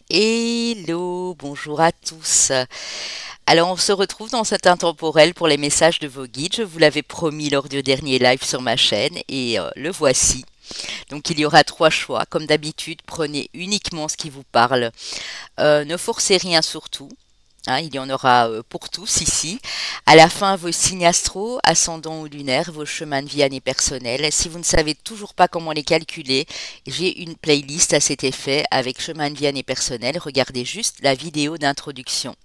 Hello, bonjour à tous. Alors, on se retrouve dans cet intemporel pour les messages de vos guides. Je vous l'avais promis lors du dernier live sur ma chaîne et le voici. Donc, il y aura trois choix. Comme d'habitude, prenez uniquement ce qui vous parle. Ne forcez rien surtout. Hein, il y en aura pour tous ici. À la fin, vos signes astro, ascendant ou lunaires, vos chemins de vie année personnelle. Si vous ne savez toujours pas comment les calculer, j'ai une playlist à cet effet avec chemin de vie année personnelle. Regardez juste la vidéo d'introduction.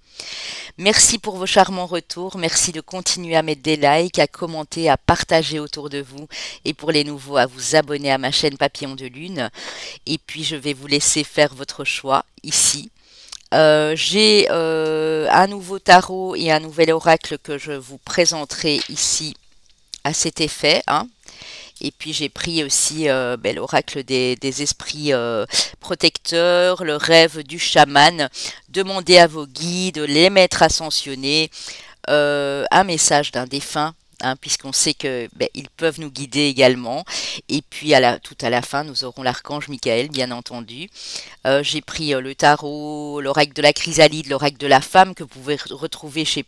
Merci pour vos charmants retours. Merci de continuer à mettre des likes, à commenter, à partager autour de vous. Et pour les nouveaux, à vous abonner à ma chaîne Papillon de Lune. Et puis, je vais vous laisser faire votre choix ici. J'ai un nouveau tarot et un nouvel oracle que je vous présenterai ici à cet effet, hein. Et puis j'ai pris aussi l'oracle des esprits protecteurs, le rêve du chaman. Demandez à vos guides, les maîtres ascensionnés, un message d'un défunt. Hein, puisqu'on sait que ils peuvent nous guider également. Et puis tout à la fin, nous aurons l'archange Michael, bien entendu. J'ai pris le tarot, l'oracle de la chrysalide, l'oracle de la femme que vous pouvez retrouver chez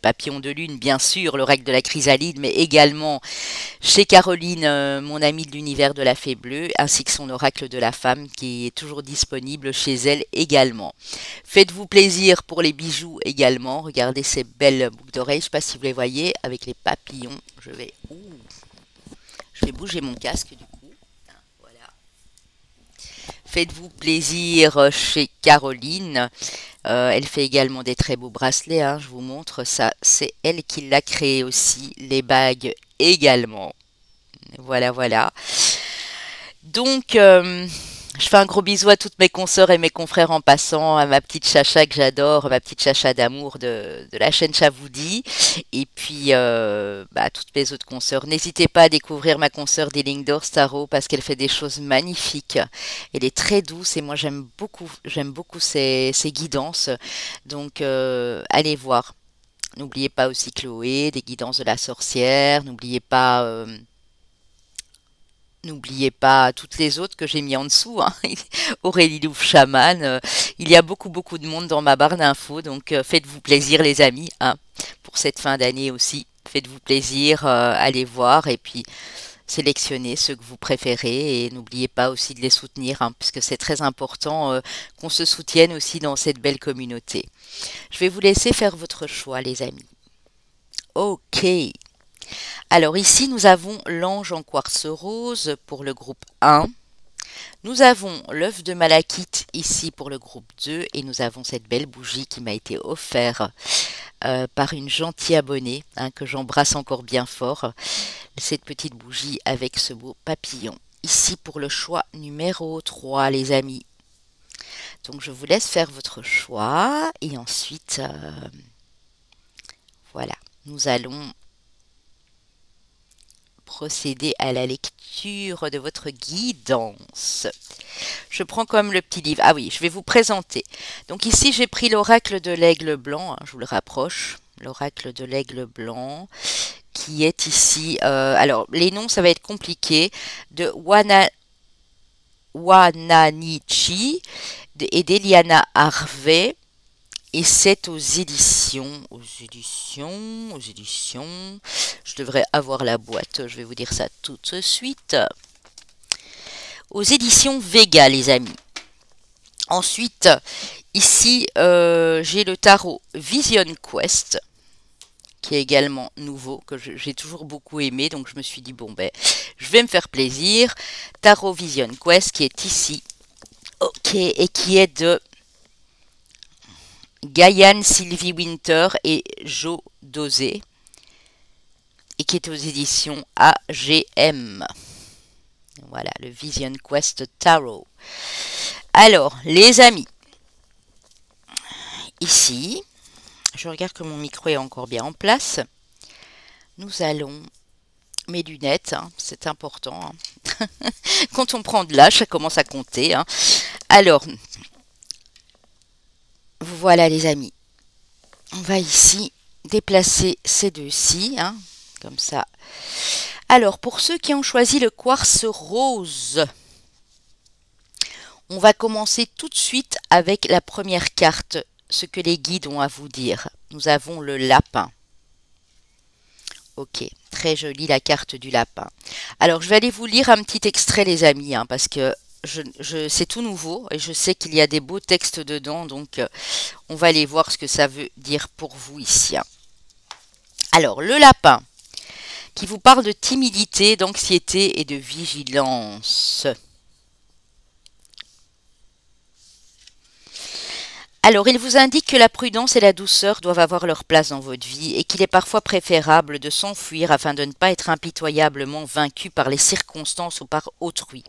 Papillon de Lune, bien sûr, l'oracle de la chrysalide, mais également chez Caroline, mon amie de l'univers de la fée bleue, ainsi que son oracle de la femme qui est toujours disponible chez elle également. Faites-vous plaisir pour les bijoux également. Regardez ces belles boucles d'oreilles, je ne sais pas si vous les voyez, avec les papillons. Je vais bouger mon casque du coup. Voilà. Faites-vous plaisir chez Caroline. Elle fait également des très beaux bracelets, hein, je vous montre ça. C'est elle qui l'a créé aussi. Les bagues également. Voilà, voilà. Donc, je fais un gros bisou à toutes mes consoeurs et mes confrères en passant, à ma petite Chacha que j'adore, ma petite Chacha d'amour de la chaîne Chavoudi. Et puis, à toutes mes autres consoeurs. N'hésitez pas à découvrir ma consoeur des d'Or Starro parce qu'elle fait des choses magnifiques. Elle est très douce et moi j'aime beaucoup ses guidances. Donc, allez voir. N'oubliez pas aussi Chloé, des guidances de la sorcière. N'oubliez pas toutes les autres que j'ai mis en dessous, hein. Aurélie Louvre Chaman. Il y a beaucoup de monde dans ma barre d'infos, donc faites-vous plaisir les amis, hein, pour cette fin d'année aussi. Faites-vous plaisir, allez voir et puis sélectionnez ceux que vous préférez et n'oubliez pas aussi de les soutenir, hein, puisque c'est très important qu'on se soutienne aussi dans cette belle communauté. Je vais vous laisser faire votre choix les amis. Ok. Alors ici, nous avons l'ange en quartz rose pour le groupe 1. Nous avons l'œuf de malachite ici pour le groupe 2 et nous avons cette belle bougie qui m'a été offerte par une gentille abonnée, hein, que j'embrasse encore bien fort. Cette petite bougie avec ce beau papillon. Ici pour le choix numéro 3 les amis. Donc je vous laisse faire votre choix et ensuite, voilà, nous allons procéder à la lecture de votre guidance. Je prends comme le petit livre. Ah oui, je vais vous présenter. Donc ici, j'ai pris l'oracle de l'aigle blanc. Hein, je vous le rapproche. L'oracle de l'aigle blanc qui est ici. Alors, les noms, ça va être compliqué. De Wananichi et d'Eliana Harvey. Et c'est aux éditions. Je devrais avoir la boîte. Je vais vous dire ça tout de suite. Aux éditions Vega, les amis. Ensuite, ici, j'ai le tarot Vision Quest, qui est également nouveau, que j'ai toujours beaucoup aimé. Donc, je me suis dit, bon, je vais me faire plaisir. Tarot Vision Quest, qui est ici. Ok, et qui est de Gaian Sylvie Winter et Jo Dosé, et qui est aux éditions AGM. Voilà, le Vision Quest Tarot. Alors, les amis, ici, je regarde que mon micro est encore bien en place. Nous allons, mes lunettes, hein, c'est important. Hein. Quand on prend de l'âge, ça commence à compter. Hein. Alors, voilà les amis. On va ici déplacer ces deux-ci, hein, comme ça. Alors, pour ceux qui ont choisi le quartz rose, On va commencer tout de suite avec la première carte, ce que les guides ont à vous dire. Nous avons le lapin. Ok, très jolie la carte du lapin. Alors, je vais aller vous lire un petit extrait, les amis, hein, parce que c'est tout nouveau et je sais qu'il y a des beaux textes dedans, donc on va aller voir ce que ça veut dire pour vous ici, hein. Alors, le lapin, qui vous parle de timidité, d'anxiété et de vigilance. Alors, il vous indique que la prudence et la douceur doivent avoir leur place dans votre vie et qu'il est parfois préférable de s'enfuir afin de ne pas être impitoyablement vaincu par les circonstances ou par autrui.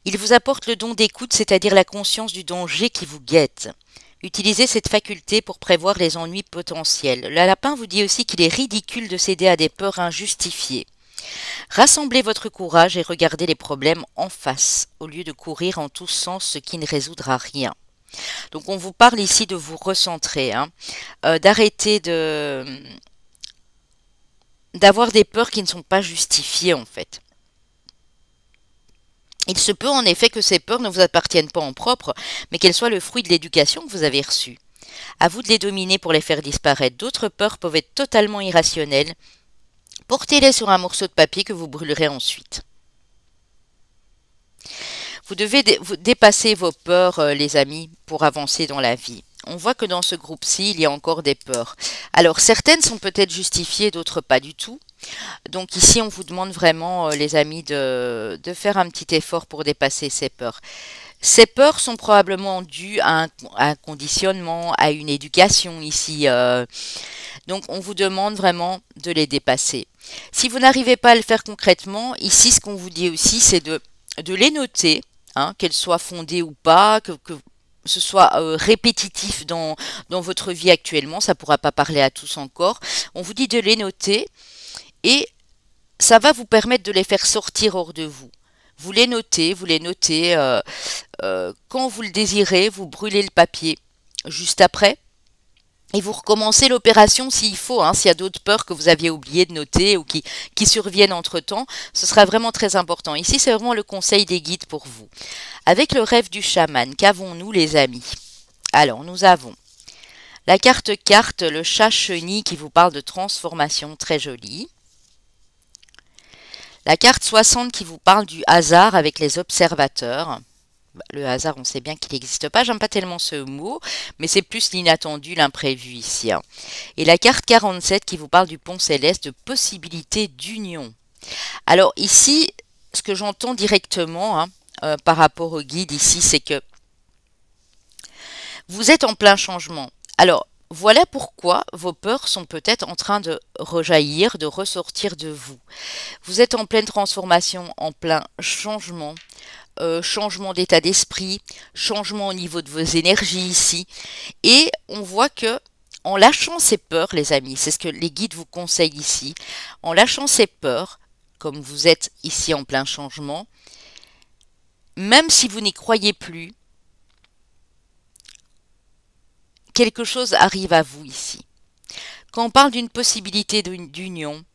Il vous apporte le don d'écoute, c'est-à-dire la conscience du danger qui vous guette. Utilisez cette faculté pour prévoir les ennuis potentiels. Le lapin vous dit aussi qu'il est ridicule de céder à des peurs injustifiées. Rassemblez votre courage et regardez les problèmes en face, au lieu de courir en tous sens, ce qui ne résoudra rien. Donc on vous parle ici de vous recentrer, hein, d'arrêter d'avoir des peurs qui ne sont pas justifiées en fait. Il se peut en effet que ces peurs ne vous appartiennent pas en propre, mais qu'elles soient le fruit de l'éducation que vous avez reçue. À vous de les dominer pour les faire disparaître. D'autres peurs peuvent être totalement irrationnelles. Portez-les sur un morceau de papier que vous brûlerez ensuite. Vous devez dépasser vos peurs, les amis, pour avancer dans la vie. On voit que dans ce groupe-ci, il y a encore des peurs. Alors, certaines sont peut-être justifiées, d'autres pas du tout. Donc ici, on vous demande vraiment, les amis, de faire un petit effort pour dépasser ces peurs. Ces peurs sont probablement dues à un conditionnement, à une éducation ici. Donc, on vous demande vraiment de les dépasser. Si vous n'arrivez pas à le faire concrètement, ici, ce qu'on vous dit aussi, c'est de les noter, hein, qu'elles soient fondées ou pas, que ce soit répétitif dans votre vie actuellement. Ça ne pourra pas parler à tous encore. On vous dit de les noter et ça va vous permettre de les faire sortir hors de vous. Vous les notez, quand vous le désirez, vous brûlez le papier juste après. Et vous recommencez l'opération s'il faut, hein, s'il y a d'autres peurs que vous aviez oublié de noter ou qui surviennent entre-temps, ce sera vraiment très important. Ici, c'est vraiment le conseil des guides pour vous. Avec le rêve du chaman, qu'avons-nous les amis? Alors, nous avons la carte, le chat chenille qui vous parle de transformation, très jolie. La carte 60 qui vous parle du hasard avec les observateurs. Le hasard, on sait bien qu'il n'existe pas. J'aime pas tellement ce mot, mais c'est plus l'inattendu, l'imprévu ici, hein. Et la carte 47 qui vous parle du pont céleste, de possibilité d'union. Alors ici, ce que j'entends directement, hein, par rapport au guide ici, c'est que vous êtes en plein changement. Alors, voilà pourquoi vos peurs sont peut-être en train de rejaillir, de ressortir de vous. Vous êtes en pleine transformation, en plein changement. Changement d'état d'esprit, changement au niveau de vos énergies ici. Et on voit que en lâchant ces peurs, les amis, c'est ce que les guides vous conseillent ici, en lâchant ces peurs, comme vous êtes ici en plein changement, même si vous n'y croyez plus, quelque chose arrive à vous ici. Quand on parle d'une possibilité d'union,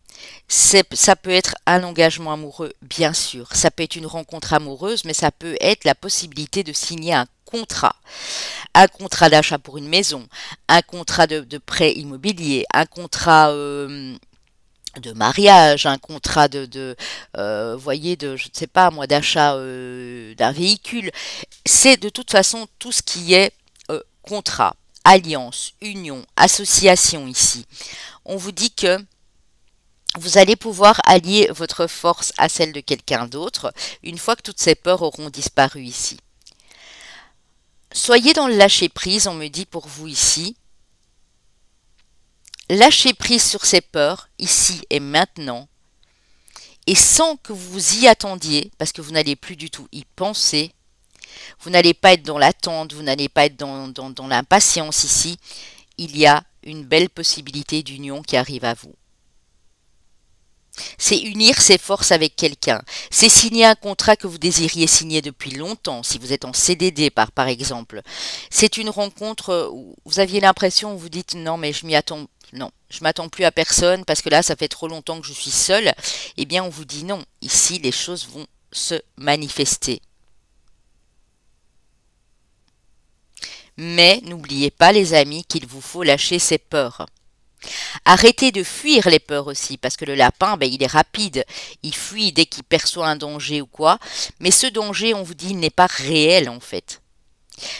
ça peut être un engagement amoureux, bien sûr. Ça peut être une rencontre amoureuse, mais ça peut être la possibilité de signer un contrat. Un contrat d'achat pour une maison, un contrat de prêt immobilier, un contrat de mariage, un contrat voyez, je ne sais pas moi, d'achat d'un véhicule. C'est de toute façon tout ce qui est contrat, alliance, union, association ici. On vous dit que vous allez pouvoir allier votre force à celle de quelqu'un d'autre une fois que toutes ces peurs auront disparu ici. Soyez dans le lâcher-prise, on me dit pour vous ici. Lâchez prise sur ces peurs, ici et maintenant, et sans que vous y attendiez, parce que vous n'allez plus du tout y penser, vous n'allez pas être dans l'attente, vous n'allez pas être dans l'impatience ici, il y a une belle possibilité d'union qui arrive à vous. C'est unir ses forces avec quelqu'un. C'est signer un contrat que vous désiriez signer depuis longtemps, si vous êtes en CDD par exemple. C'est une rencontre où vous aviez l'impression, vous dites non mais je m'attends plus à personne parce que là ça fait trop longtemps que je suis seule. Eh bien on vous dit non, ici les choses vont se manifester. Mais n'oubliez pas les amis qu'il vous faut lâcher ses peurs. Arrêtez de fuir les peurs aussi, parce que le lapin, ben, il est rapide, il fuit dès qu'il perçoit un danger ou quoi, mais ce danger, on vous dit, il n'est pas réel en fait.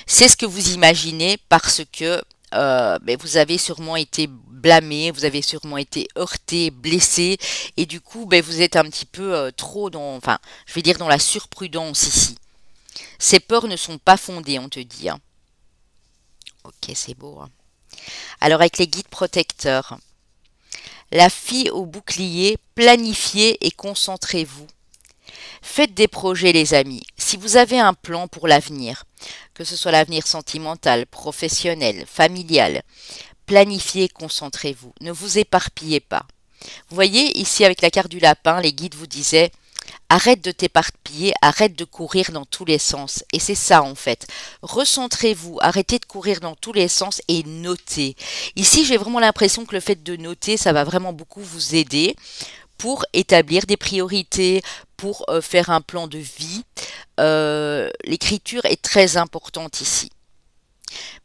C'est ce que vous imaginez parce que ben, vous avez sûrement été blâmé, vous avez sûrement été heurté, blessé, et du coup, ben, vous êtes un petit peu trop dans, enfin, je vais dire dans la surprudence ici. Ces peurs ne sont pas fondées, on te dit, hein. Ok, c'est beau, hein. Alors avec les guides protecteurs, la fille au bouclier, planifiez et concentrez-vous. Faites des projets les amis. Si vous avez un plan pour l'avenir, que ce soit l'avenir sentimental, professionnel, familial, planifiez et concentrez-vous. Ne vous éparpillez pas. Vous voyez ici avec la carte du lapin, les guides vous disaient arrête de t'éparpiller, arrête de courir dans tous les sens. Et c'est ça en fait. Recentrez-vous, arrêtez de courir dans tous les sens et notez. Ici, j'ai vraiment l'impression que le fait de noter, ça va vraiment beaucoup vous aider pour établir des priorités, pour faire un plan de vie. L'écriture est très importante ici.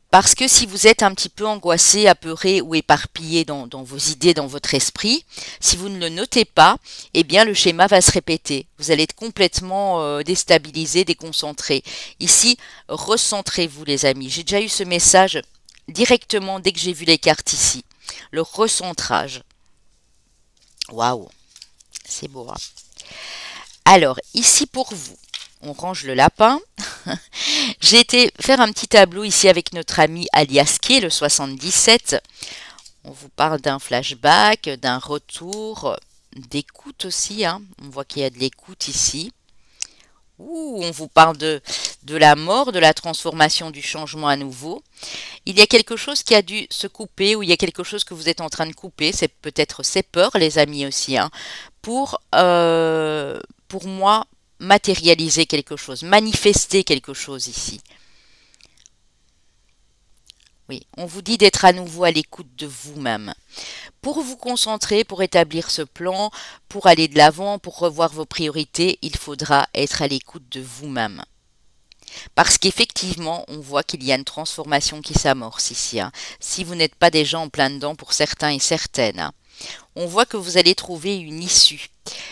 Parce que si vous êtes un petit peu angoissé, apeuré ou éparpillé dans vos idées, dans votre esprit, si vous ne le notez pas, eh bien le schéma va se répéter. Vous allez être complètement déstabilisé, déconcentré. Ici, recentrez-vous les amis. J'ai déjà eu ce message directement dès que j'ai vu les cartes ici. Le recentrage. Waouh, c'est beau, hein. Alors, ici pour vous, on range le lapin. J'ai été faire un petit tableau ici avec notre ami Aliaski, le 77. On vous parle d'un flashback, d'un retour, d'écoute aussi, hein. On voit qu'il y a de l'écoute ici. Ouh, on vous parle de la mort, de la transformation, du changement à nouveau. Il y a quelque chose qui a dû se couper, ou il y a quelque chose que vous êtes en train de couper. C'est peut-être ces peurs, les amis aussi, hein, pour moi, matérialiser quelque chose, manifester quelque chose ici. Oui, on vous dit d'être à nouveau à l'écoute de vous-même. Pour vous concentrer, pour établir ce plan, pour aller de l'avant, pour revoir vos priorités, il faudra être à l'écoute de vous-même. Parce qu'effectivement, on voit qu'il y a une transformation qui s'amorce ici, hein. Si vous n'êtes pas déjà en plein dedans pour certains et certaines, hein. On voit que vous allez trouver une issue.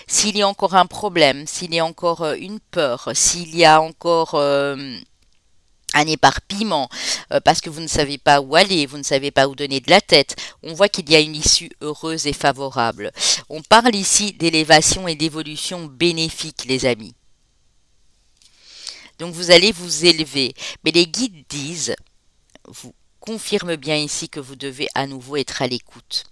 S'il y a encore un problème, s'il y a encore une peur, s'il y a encore un éparpillement, parce que vous ne savez pas où aller, vous ne savez pas où donner de la tête, on voit qu'il y a une issue heureuse et favorable. On parle ici d'élévation et d'évolution bénéfique, les amis. Donc vous allez vous élever. Mais les guides disent, vous confirment bien ici que vous devez à nouveau être à l'écoute.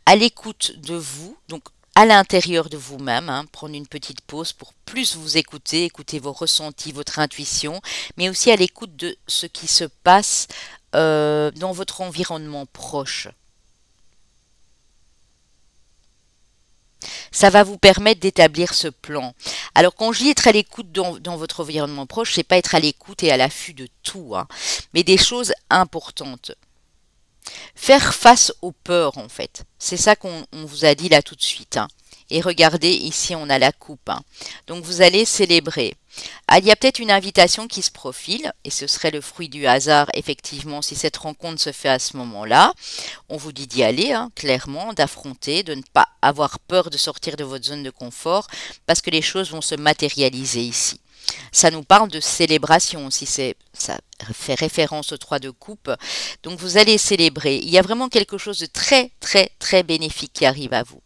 À l'écoute de vous, donc à l'intérieur de vous-même, hein, prendre une petite pause pour plus vous écouter, écouter vos ressentis, votre intuition, mais aussi à l'écoute de ce qui se passe dans votre environnement proche. Ça va vous permettre d'établir ce plan. Alors quand je dis être à l'écoute dans votre environnement proche, c'est pas être à l'écoute et à l'affût de tout, hein, mais des choses importantes. Faire face aux peurs en fait. C'est ça qu'on vous a dit là tout de suite, hein. Et regardez, ici on a la coupe, hein. Donc vous allez célébrer. Ah, il y a peut-être une invitation qui se profile, et ce serait le fruit du hasard, effectivement, si cette rencontre se fait à ce moment-là. On vous dit d'y aller, hein, clairement, d'affronter, de ne pas avoir peur de sortir de votre zone de confort, parce que les choses vont se matérialiser ici. Ça nous parle de célébration aussi, ça fait référence aux 3 de coupe. Donc vous allez célébrer. Il y a vraiment quelque chose de très, très, très bénéfique qui arrive à vous.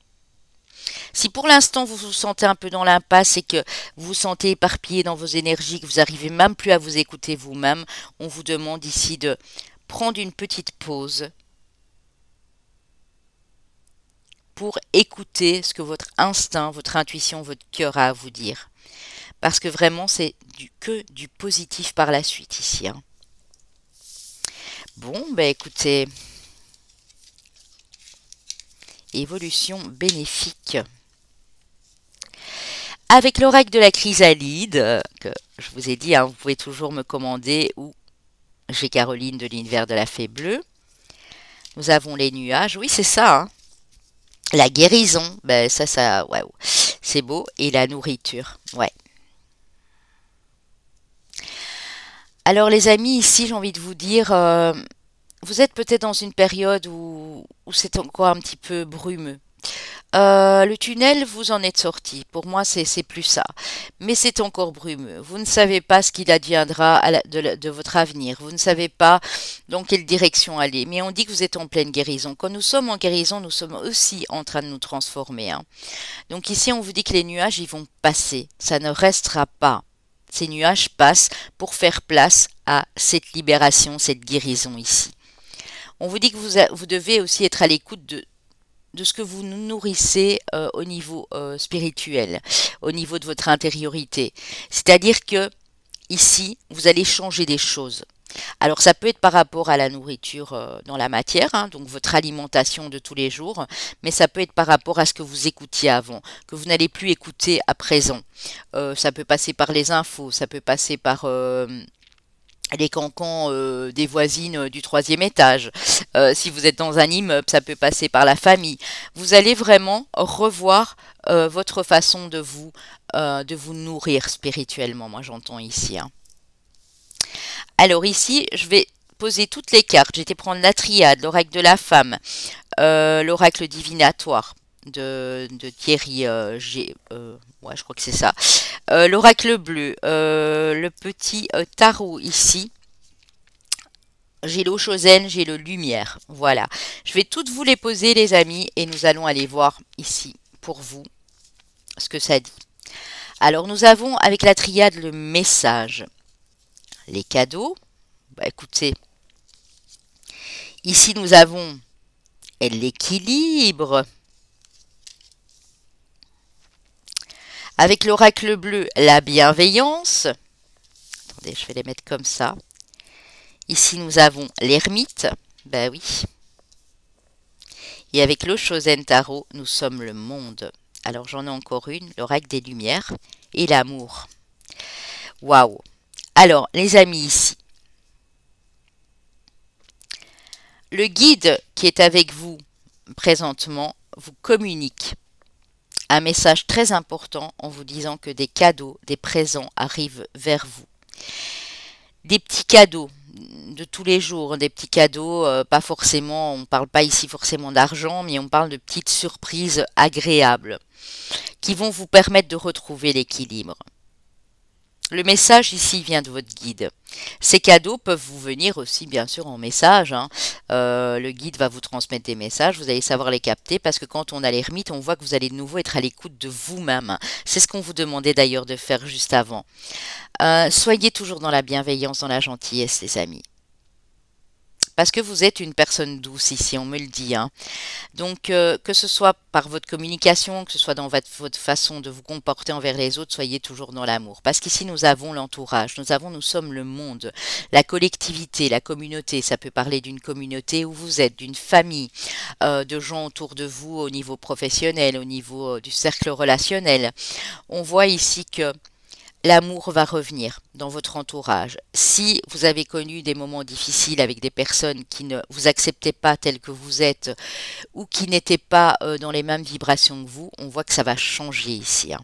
Si pour l'instant vous vous sentez un peu dans l'impasse et que vous vous sentez éparpillé dans vos énergies, que vous n'arrivez même plus à vous écouter vous-même, on vous demande ici de prendre une petite pause pour écouter ce que votre instinct, votre intuition, votre cœur a à vous dire. Parce que vraiment, c'est que du positif par la suite ici, hein. Bon, ben écoutez, évolution bénéfique. Avec l'oracle de la chrysalide, que je vous ai dit, hein, vous pouvez toujours me commander, ou j'ai Caroline de l'univers de la fée bleue. Nous avons les nuages, oui c'est ça, hein. La guérison, ben ça, ouais, c'est beau, et la nourriture, ouais. Alors les amis, ici j'ai envie de vous dire, vous êtes peut-être dans une période où c'est encore un petit peu brumeux. Le tunnel, vous en êtes sorti. Pour moi, c'est plus ça. Mais c'est encore brumeux. Vous ne savez pas ce qu'il adviendra de votre avenir. Vous ne savez pas dans quelle direction aller. Mais on dit que vous êtes en pleine guérison. Quand nous sommes en guérison, nous sommes aussi en train de nous transformer, hein. Donc ici, on vous dit que les nuages, ils vont passer. Ça ne restera pas. Ces nuages passent pour faire place à cette libération, cette guérison ici. On vous dit que vous devez aussi être à l'écoute de ce que vous nous nourrissez au niveau spirituel, au niveau de votre intériorité. C'est-à-dire que ici, vous allez changer des choses. Alors ça peut être par rapport à la nourriture dans la matière, hein, donc votre alimentation de tous les jours, mais ça peut être par rapport à ce que vous écoutiez avant, que vous n'allez plus écouter à présent. Ça peut passer par les infos, ça peut passer par les cancans des voisines du troisième étage. Si vous êtes dans un immeuble, ça peut passer par la famille. Vous allez vraiment revoir votre façon de vous nourrir spirituellement. Moi, j'entends ici, hein. Alors ici, je vais poser toutes les cartes. J'ai été prendre la triade, l'oracle de la femme, l'oracle divinatoire de Thierry ouais, je crois que c'est ça. L'oracle bleu, le petit tarot ici. J'ai l'eau Chosen, j'ai le lumière. Voilà. Je vais toutes vous les poser, les amis, et nous allons aller voir ici, pour vous, ce que ça dit. Alors, nous avons avec la triade le message. Les cadeaux. Bah, écoutez. Ici, nous avons l'équilibre. Avec l'oracle bleu, la bienveillance. Attendez, je vais les mettre comme ça. Ici, nous avons l'ermite. Ben oui. Et avec le Chosen Tarot, nous sommes le monde. Alors, j'en ai encore une, l'oracle des lumières et l'amour. Waouh! Alors, les amis, ici. Le guide qui est avec vous présentement vous communique un message très important en vous disant que des cadeaux, des présents arrivent vers vous. Des petits cadeaux de tous les jours, des petits cadeaux, pas forcément, on ne parle pas ici forcément d'argent, mais on parle de petites surprises agréables qui vont vous permettre de retrouver l'équilibre. Le message ici vient de votre guide. Ces cadeaux peuvent vous venir aussi bien sûr en message, hein. Le guide va vous transmettre des messages, vous allez savoir les capter parce que quand on a l'ermite, on voit que vous allez de nouveau être à l'écoute de vous-même. C'est ce qu'on vous demandait d'ailleurs de faire juste avant. Soyez toujours dans la bienveillance, dans la gentillesse, les amis. Parce que vous êtes une personne douce ici, on me le dit, hein. Donc, que ce soit par votre communication, que ce soit dans votre façon de vous comporter envers les autres, soyez toujours dans l'amour. Parce qu'ici, nous avons l'entourage, nous sommes le monde, la collectivité, la communauté. Ça peut parler d'une communauté où vous êtes, d'une famille, de gens autour de vous au niveau professionnel, au niveau du cercle relationnel. On voit ici que l'amour va revenir dans votre entourage. Si vous avez connu des moments difficiles avec des personnes qui ne vous acceptaient pas tel que vous êtes ou qui n'étaient pas dans les mêmes vibrations que vous, on voit que ça va changer ici, hein.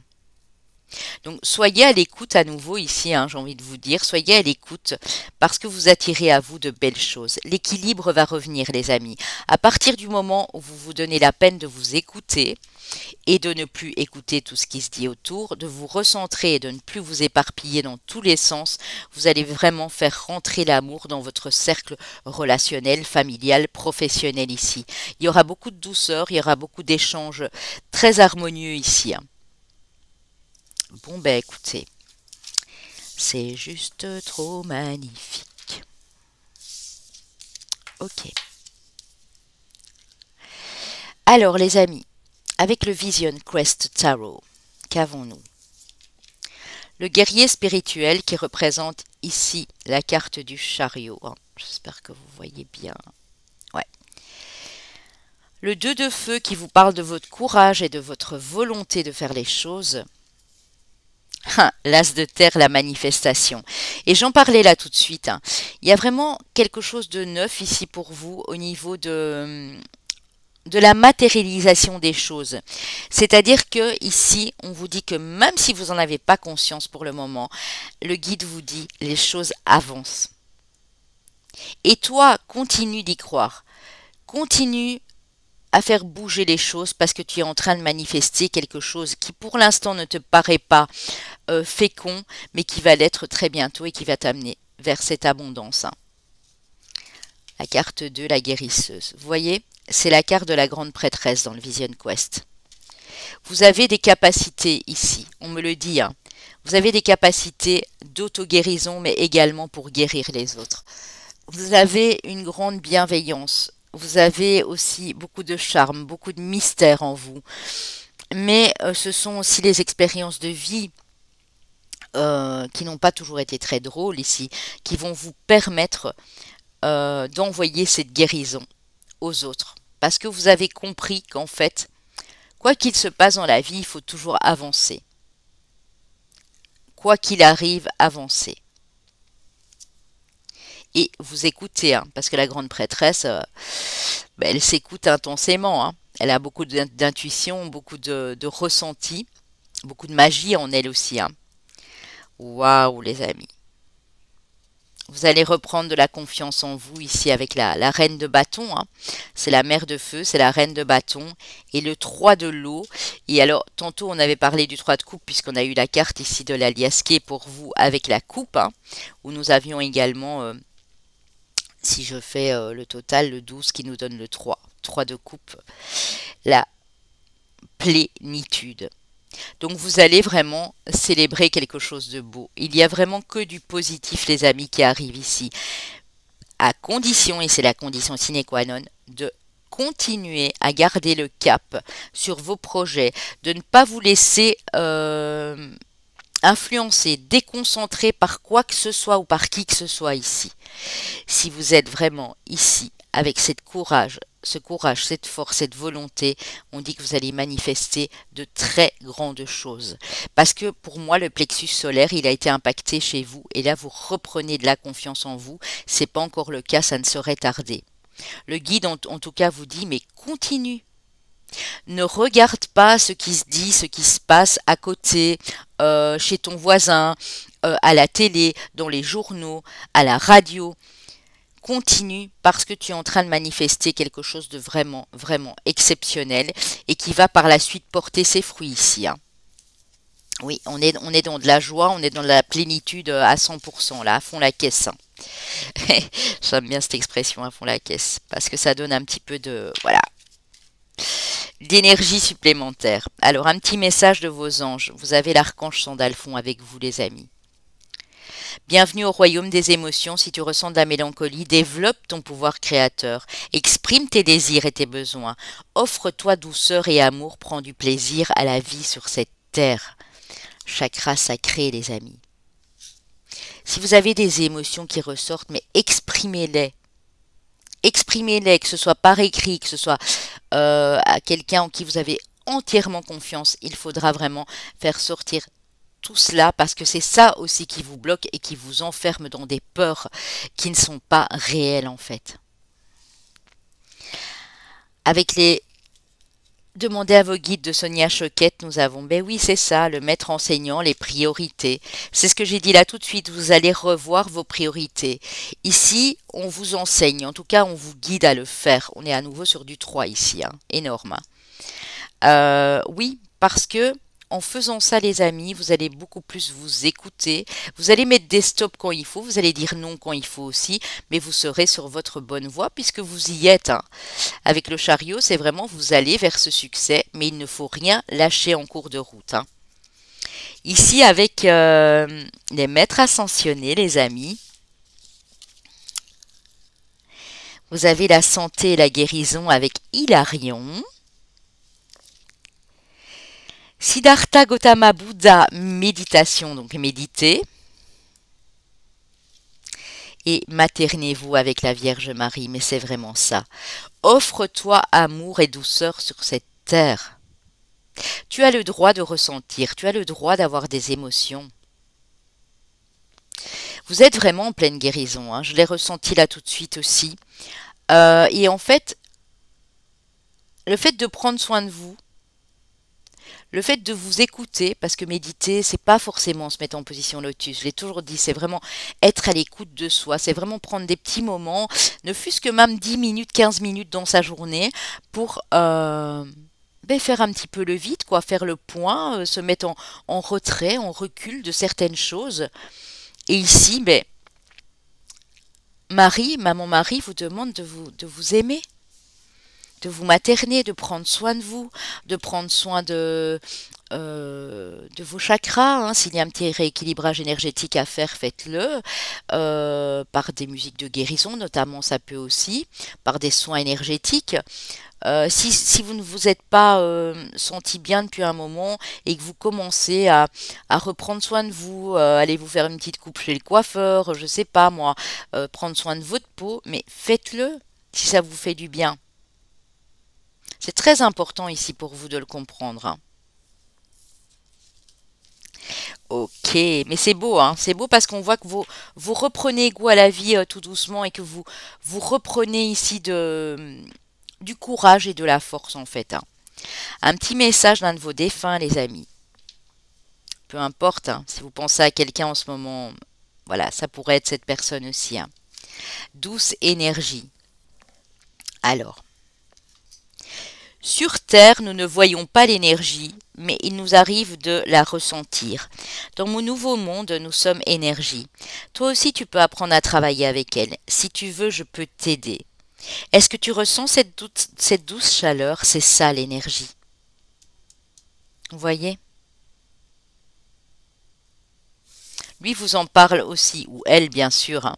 Donc soyez à l'écoute à nouveau ici, hein, j'ai envie de vous dire, soyez à l'écoute parce que vous attirez à vous de belles choses. L'équilibre va revenir, les amis. À partir du moment où vous vous donnez la peine de vous écouter et de ne plus écouter tout ce qui se dit autour, de vous recentrer et de ne plus vous éparpiller dans tous les sens, vous allez vraiment faire rentrer l'amour dans votre cercle relationnel, familial, professionnel ici. Il y aura beaucoup de douceur, il y aura beaucoup d'échanges très harmonieux ici, hein. Bon, ben écoutez, c'est juste trop magnifique. Ok. Alors, les amis, avec le Vision Crest Tarot, qu'avons-nous? Le guerrier spirituel qui représente ici la carte du chariot, hein. J'espère que vous voyez bien. Ouais. Le 2 de feu qui vous parle de votre courage et de votre volonté de faire les choses. L'as de terre, la manifestation. Et j'en parlais là tout de suite, hein. Il y a vraiment quelque chose de neuf ici pour vous au niveau de la matérialisation des choses. C'est-à-dire que ici, on vous dit que même si vous n'en avez pas conscience pour le moment, le guide vous dit les choses avancent. Et toi, continue d'y croire. Continue à faire bouger les choses parce que tu es en train de manifester quelque chose qui pour l'instant ne te paraît pas fécond, mais qui va l'être très bientôt et qui va t'amener vers cette abondance. La carte 2, la guérisseuse. Vous voyez, c'est la carte de la grande prêtresse dans le Vision Quest. Vous avez des capacités ici, on me le dit. Vous avez des capacités d'auto-guérison, mais également pour guérir les autres. Vous avez une grande bienveillance. Vous avez aussi beaucoup de charme, beaucoup de mystère en vous. Mais ce sont aussi les expériences de vie qui n'ont pas toujours été très drôles ici, qui vont vous permettre d'envoyer cette guérison aux autres. Parce que vous avez compris qu'en fait, quoi qu'il se passe dans la vie, il faut toujours avancer. Quoi qu'il arrive, avancer. Et vous écoutez, parce que la grande prêtresse, elle s'écoute intensément. Elle a beaucoup d'intuition, beaucoup de ressenti, beaucoup de magie en elle aussi. Waouh, les amis. Vous allez reprendre de la confiance en vous ici avec la reine de bâton. C'est la mère de feu, c'est la reine de bâton. Et le 3 de l'eau. Et alors, tantôt, on avait parlé du 3 de coupe puisqu'on a eu la carte ici de la liasquée pour vous avec la coupe. Où nous avions également, si je fais le total, le 12 qui nous donne le 3. 3 de coupe. La plénitude. Donc vous allez vraiment célébrer quelque chose de beau. Il n'y a vraiment que du positif, les amis, qui arrive ici. À condition, et c'est la condition sine qua non, de continuer à garder le cap sur vos projets, de ne pas vous laisser influencer, déconcentrer par quoi que ce soit ou par qui que ce soit ici. Si vous êtes vraiment ici avec ce courage, cette force, cette volonté, on dit que vous allez manifester de très grandes choses. Parce que pour moi, le plexus solaire, il a été impacté chez vous. Et là, vous reprenez de la confiance en vous. C'est pas encore le cas, ça ne saurait tarder. Le guide, en tout cas, vous dit, mais continue. Ne regarde pas ce qui se dit, ce qui se passe à côté, chez ton voisin, à la télé, dans les journaux, à la radio. Continue parce que tu es en train de manifester quelque chose de vraiment, vraiment exceptionnel et qui va par la suite porter ses fruits ici. Oui, on est dans de la joie, on est dans de la plénitude à 100%, là, à fond la caisse. J'aime bien cette expression, à fond la caisse, parce que ça donne un petit peu de, voilà, d'énergie supplémentaire. Alors, un petit message de vos anges. Vous avez l'archange Sandalphon avec vous, les amis. Bienvenue au royaume des émotions. Si tu ressens de la mélancolie, développe ton pouvoir créateur. Exprime tes désirs et tes besoins. Offre-toi douceur et amour. Prends du plaisir à la vie sur cette terre. Chakra sacré, les amis. Si vous avez des émotions qui ressortent, mais exprimez-les. Exprimez-les, que ce soit par écrit, que ce soit à quelqu'un en qui vous avez entièrement confiance. Il faudra vraiment faire sortir tout cela parce que c'est ça aussi qui vous bloque et qui vous enferme dans des peurs qui ne sont pas réelles en fait. Avec les demandez à vos guides de Sonia Choquette, nous avons, ben oui c'est ça, le maître enseignant, les priorités. C'est ce que j'ai dit là tout de suite, vous allez revoir vos priorités. Ici, on vous enseigne, en tout cas on vous guide à le faire. On est à nouveau sur du 3 ici, énorme. Oui, parce que en faisant ça, les amis, vous allez beaucoup plus vous écouter. Vous allez mettre des stops quand il faut. Vous allez dire non quand il faut aussi. Mais vous serez sur votre bonne voie puisque vous y êtes. Avec le chariot, c'est vraiment vous allez vers ce succès. Mais il ne faut rien lâcher en cours de route. Ici, avec les maîtres ascensionnés, les amis, vous avez la santé et la guérison avec Hilarion. Siddhartha Gautama Bouddha, méditation, donc méditer. Et maternez-vous avec la Vierge Marie, mais c'est vraiment ça. Offre-toi amour et douceur sur cette terre. Tu as le droit de ressentir, tu as le droit d'avoir des émotions. Vous êtes vraiment en pleine guérison, je l'ai ressenti là tout de suite aussi. Et en fait, le fait de prendre soin de vous, le fait de vous écouter, parce que méditer, c'est pas forcément se mettre en position lotus. Je l'ai toujours dit, c'est vraiment être à l'écoute de soi. C'est vraiment prendre des petits moments, ne fût-ce que même 10 minutes, 15 minutes dans sa journée pour ben, faire un petit peu le vide, quoi, faire le point, se mettre en retrait, en recul de certaines choses. Et ici, ben, maman Marie vous demande de vous aimer, de vous materner, de prendre soin de vous, de prendre soin de vos chakras. Hein. S'il y a un petit rééquilibrage énergétique à faire, faites-le. Par des musiques de guérison, notamment, ça peut aussi, par des soins énergétiques. Si vous ne vous êtes pas senti bien depuis un moment et que vous commencez à reprendre soin de vous, allez vous faire une petite coupe chez le coiffeur, je sais pas moi, prendre soin de votre peau, mais faites-le si ça vous fait du bien. C'est très important ici pour vous de le comprendre. Hein. Ok, mais c'est beau, hein. C'est beau parce qu'on voit que vous reprenez goût à la vie tout doucement et que vous reprenez ici du courage et de la force en fait. Hein. Un petit message d'un de vos défunts, les amis. Peu importe, hein, si vous pensez à quelqu'un en ce moment, voilà, ça pourrait être cette personne aussi. Hein. Douce énergie. Alors, sur Terre, nous ne voyons pas l'énergie, mais il nous arrive de la ressentir. Dans mon nouveau monde, nous sommes énergie. Toi aussi, tu peux apprendre à travailler avec elle. Si tu veux, je peux t'aider. Est-ce que tu ressens cette douce chaleur? C'est ça l'énergie. Vous voyez? Lui vous en parle aussi, ou elle bien sûr. Hein.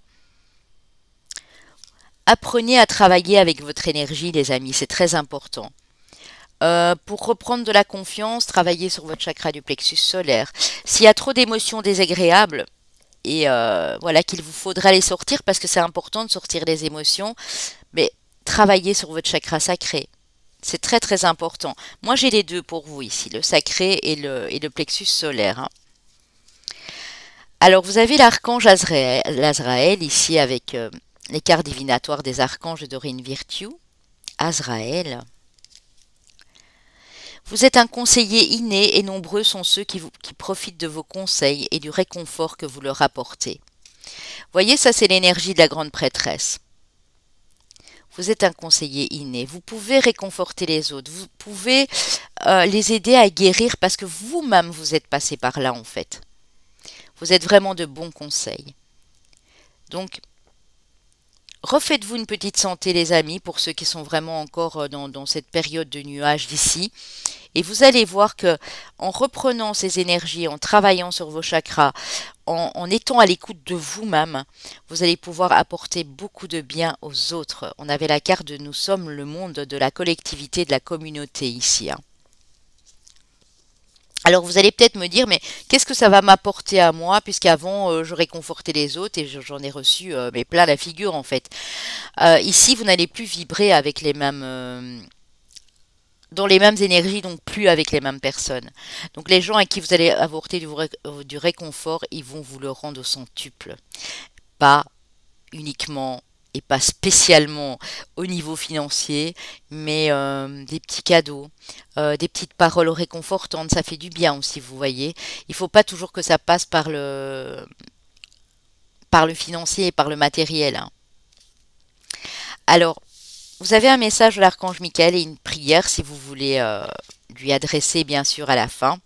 Apprenez à travailler avec votre énergie, les amis, c'est très important. Pour reprendre de la confiance, travaillez sur votre chakra du plexus solaire. S'il y a trop d'émotions désagréables, et voilà qu'il vous faudra les sortir parce que c'est important de sortir les émotions, mais travaillez sur votre chakra sacré. C'est très très important. Moi j'ai les deux pour vous ici, le sacré et le plexus solaire. Hein. Alors vous avez l'archange Azraël ici avec les cartes divinatoires des archanges de Dorine Virtue. Azraël. Vous êtes un conseiller inné et nombreux sont ceux qui profitent de vos conseils et du réconfort que vous leur apportez. Voyez, ça c'est l'énergie de la grande prêtresse. Vous êtes un conseiller inné. Vous pouvez réconforter les autres. Vous pouvez les aider à guérir parce que vous-même vous êtes passé par là en fait. Vous êtes vraiment de bons conseils. Donc, refaites-vous une petite santé les amis pour ceux qui sont vraiment encore dans cette période de nuages d'ici. Et vous allez voir que en reprenant ces énergies, en travaillant sur vos chakras, en étant à l'écoute de vous-même, vous allez pouvoir apporter beaucoup de bien aux autres. On avait la carte de nous sommes le monde de la collectivité, de la communauté ici. Hein. Alors vous allez peut-être me dire, mais qu'est-ce que ça va m'apporter à moi, puisqu'avant je réconfortais les autres et j'en ai reçu mais plein la figure en fait. Ici, vous n'allez plus vibrer avec les mêmes dans les mêmes énergies, donc plus avec les mêmes personnes. Donc les gens à qui vous allez apporter du réconfort, ils vont vous le rendre au centuple. Pas uniquement et pas spécialement au niveau financier, mais des petits cadeaux, des petites paroles réconfortantes, ça fait du bien aussi, vous voyez. Il ne faut pas toujours que ça passe par le financier et par le matériel. Hein. Alors, vous avez un message de l'archange Michael et une prière si vous voulez lui adresser bien sûr à la fin.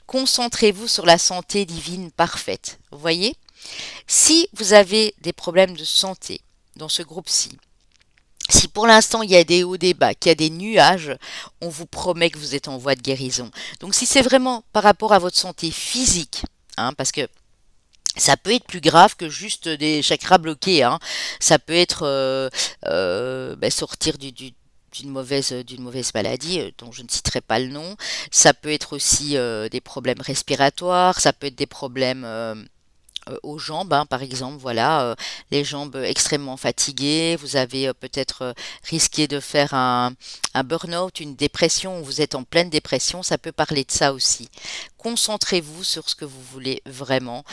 Concentrez-vous sur la santé divine parfaite. Vous voyez? Si vous avez des problèmes de santé dans ce groupe-ci, si pour l'instant il y a des hauts, des bas, qu'il y a des nuages, on vous promet que vous êtes en voie de guérison. Donc si c'est vraiment par rapport à votre santé physique, hein, parce que ça peut être plus grave que juste des chakras bloqués. Hein. Ça peut être sortir d'une mauvaise maladie dont je ne citerai pas le nom. Ça peut être aussi des problèmes respiratoires. Ça peut être des problèmes aux jambes, hein, par exemple. Voilà, les jambes extrêmement fatiguées. Vous avez peut-être risqué de faire un burn-out, une dépression. Vous êtes en pleine dépression. Ça peut parler de ça aussi. Concentrez-vous sur ce que vous voulez vraiment.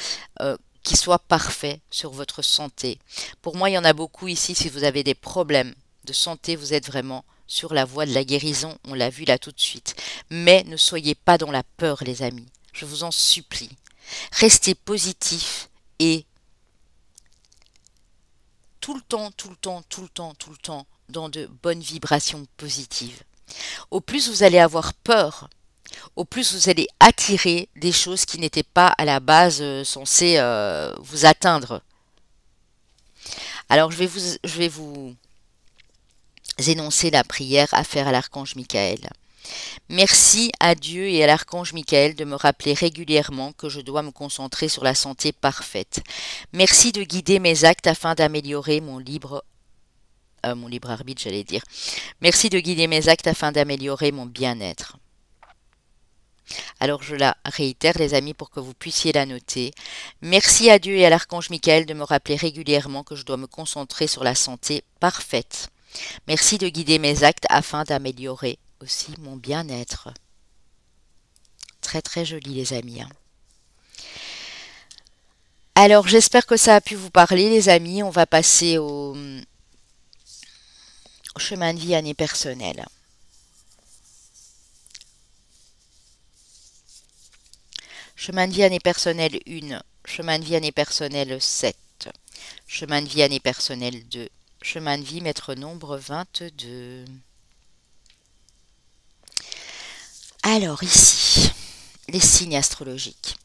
Qui soit parfait sur votre santé. Pour moi, il y en a beaucoup ici. Si vous avez des problèmes de santé, vous êtes vraiment sur la voie de la guérison, on l'a vu là tout de suite. Mais ne soyez pas dans la peur, les amis. Je vous en supplie. Restez positifs et tout le temps, tout le temps, tout le temps, tout le temps dans de bonnes vibrations positives. Au plus vous allez avoir peur, au plus vous allez attirer des choses qui n'étaient pas à la base censées vous atteindre. Alors je vais vous énoncer la prière à faire à l'archange Michael. Merci à Dieu et à l'archange Michael de me rappeler régulièrement que je dois me concentrer sur la santé parfaite. Merci de guider mes actes afin d'améliorer mon libre arbitre, j'allais dire. Merci de guider mes actes afin d'améliorer mon bien-être. Alors je la réitère les amis pour que vous puissiez la noter. Merci à Dieu et à l'archange Michael de me rappeler régulièrement que je dois me concentrer sur la santé parfaite. Merci de guider mes actes afin d'améliorer aussi mon bien-être. Très très joli les amis. Alors j'espère que ça a pu vous parler les amis. On va passer au chemin de vie année personnelle. Chemin de vie année personnelle 1, chemin de vie année personnelle 7, chemin de vie année personnelle 2, chemin de vie maître nombre 22. Alors ici, les signes astrologiques.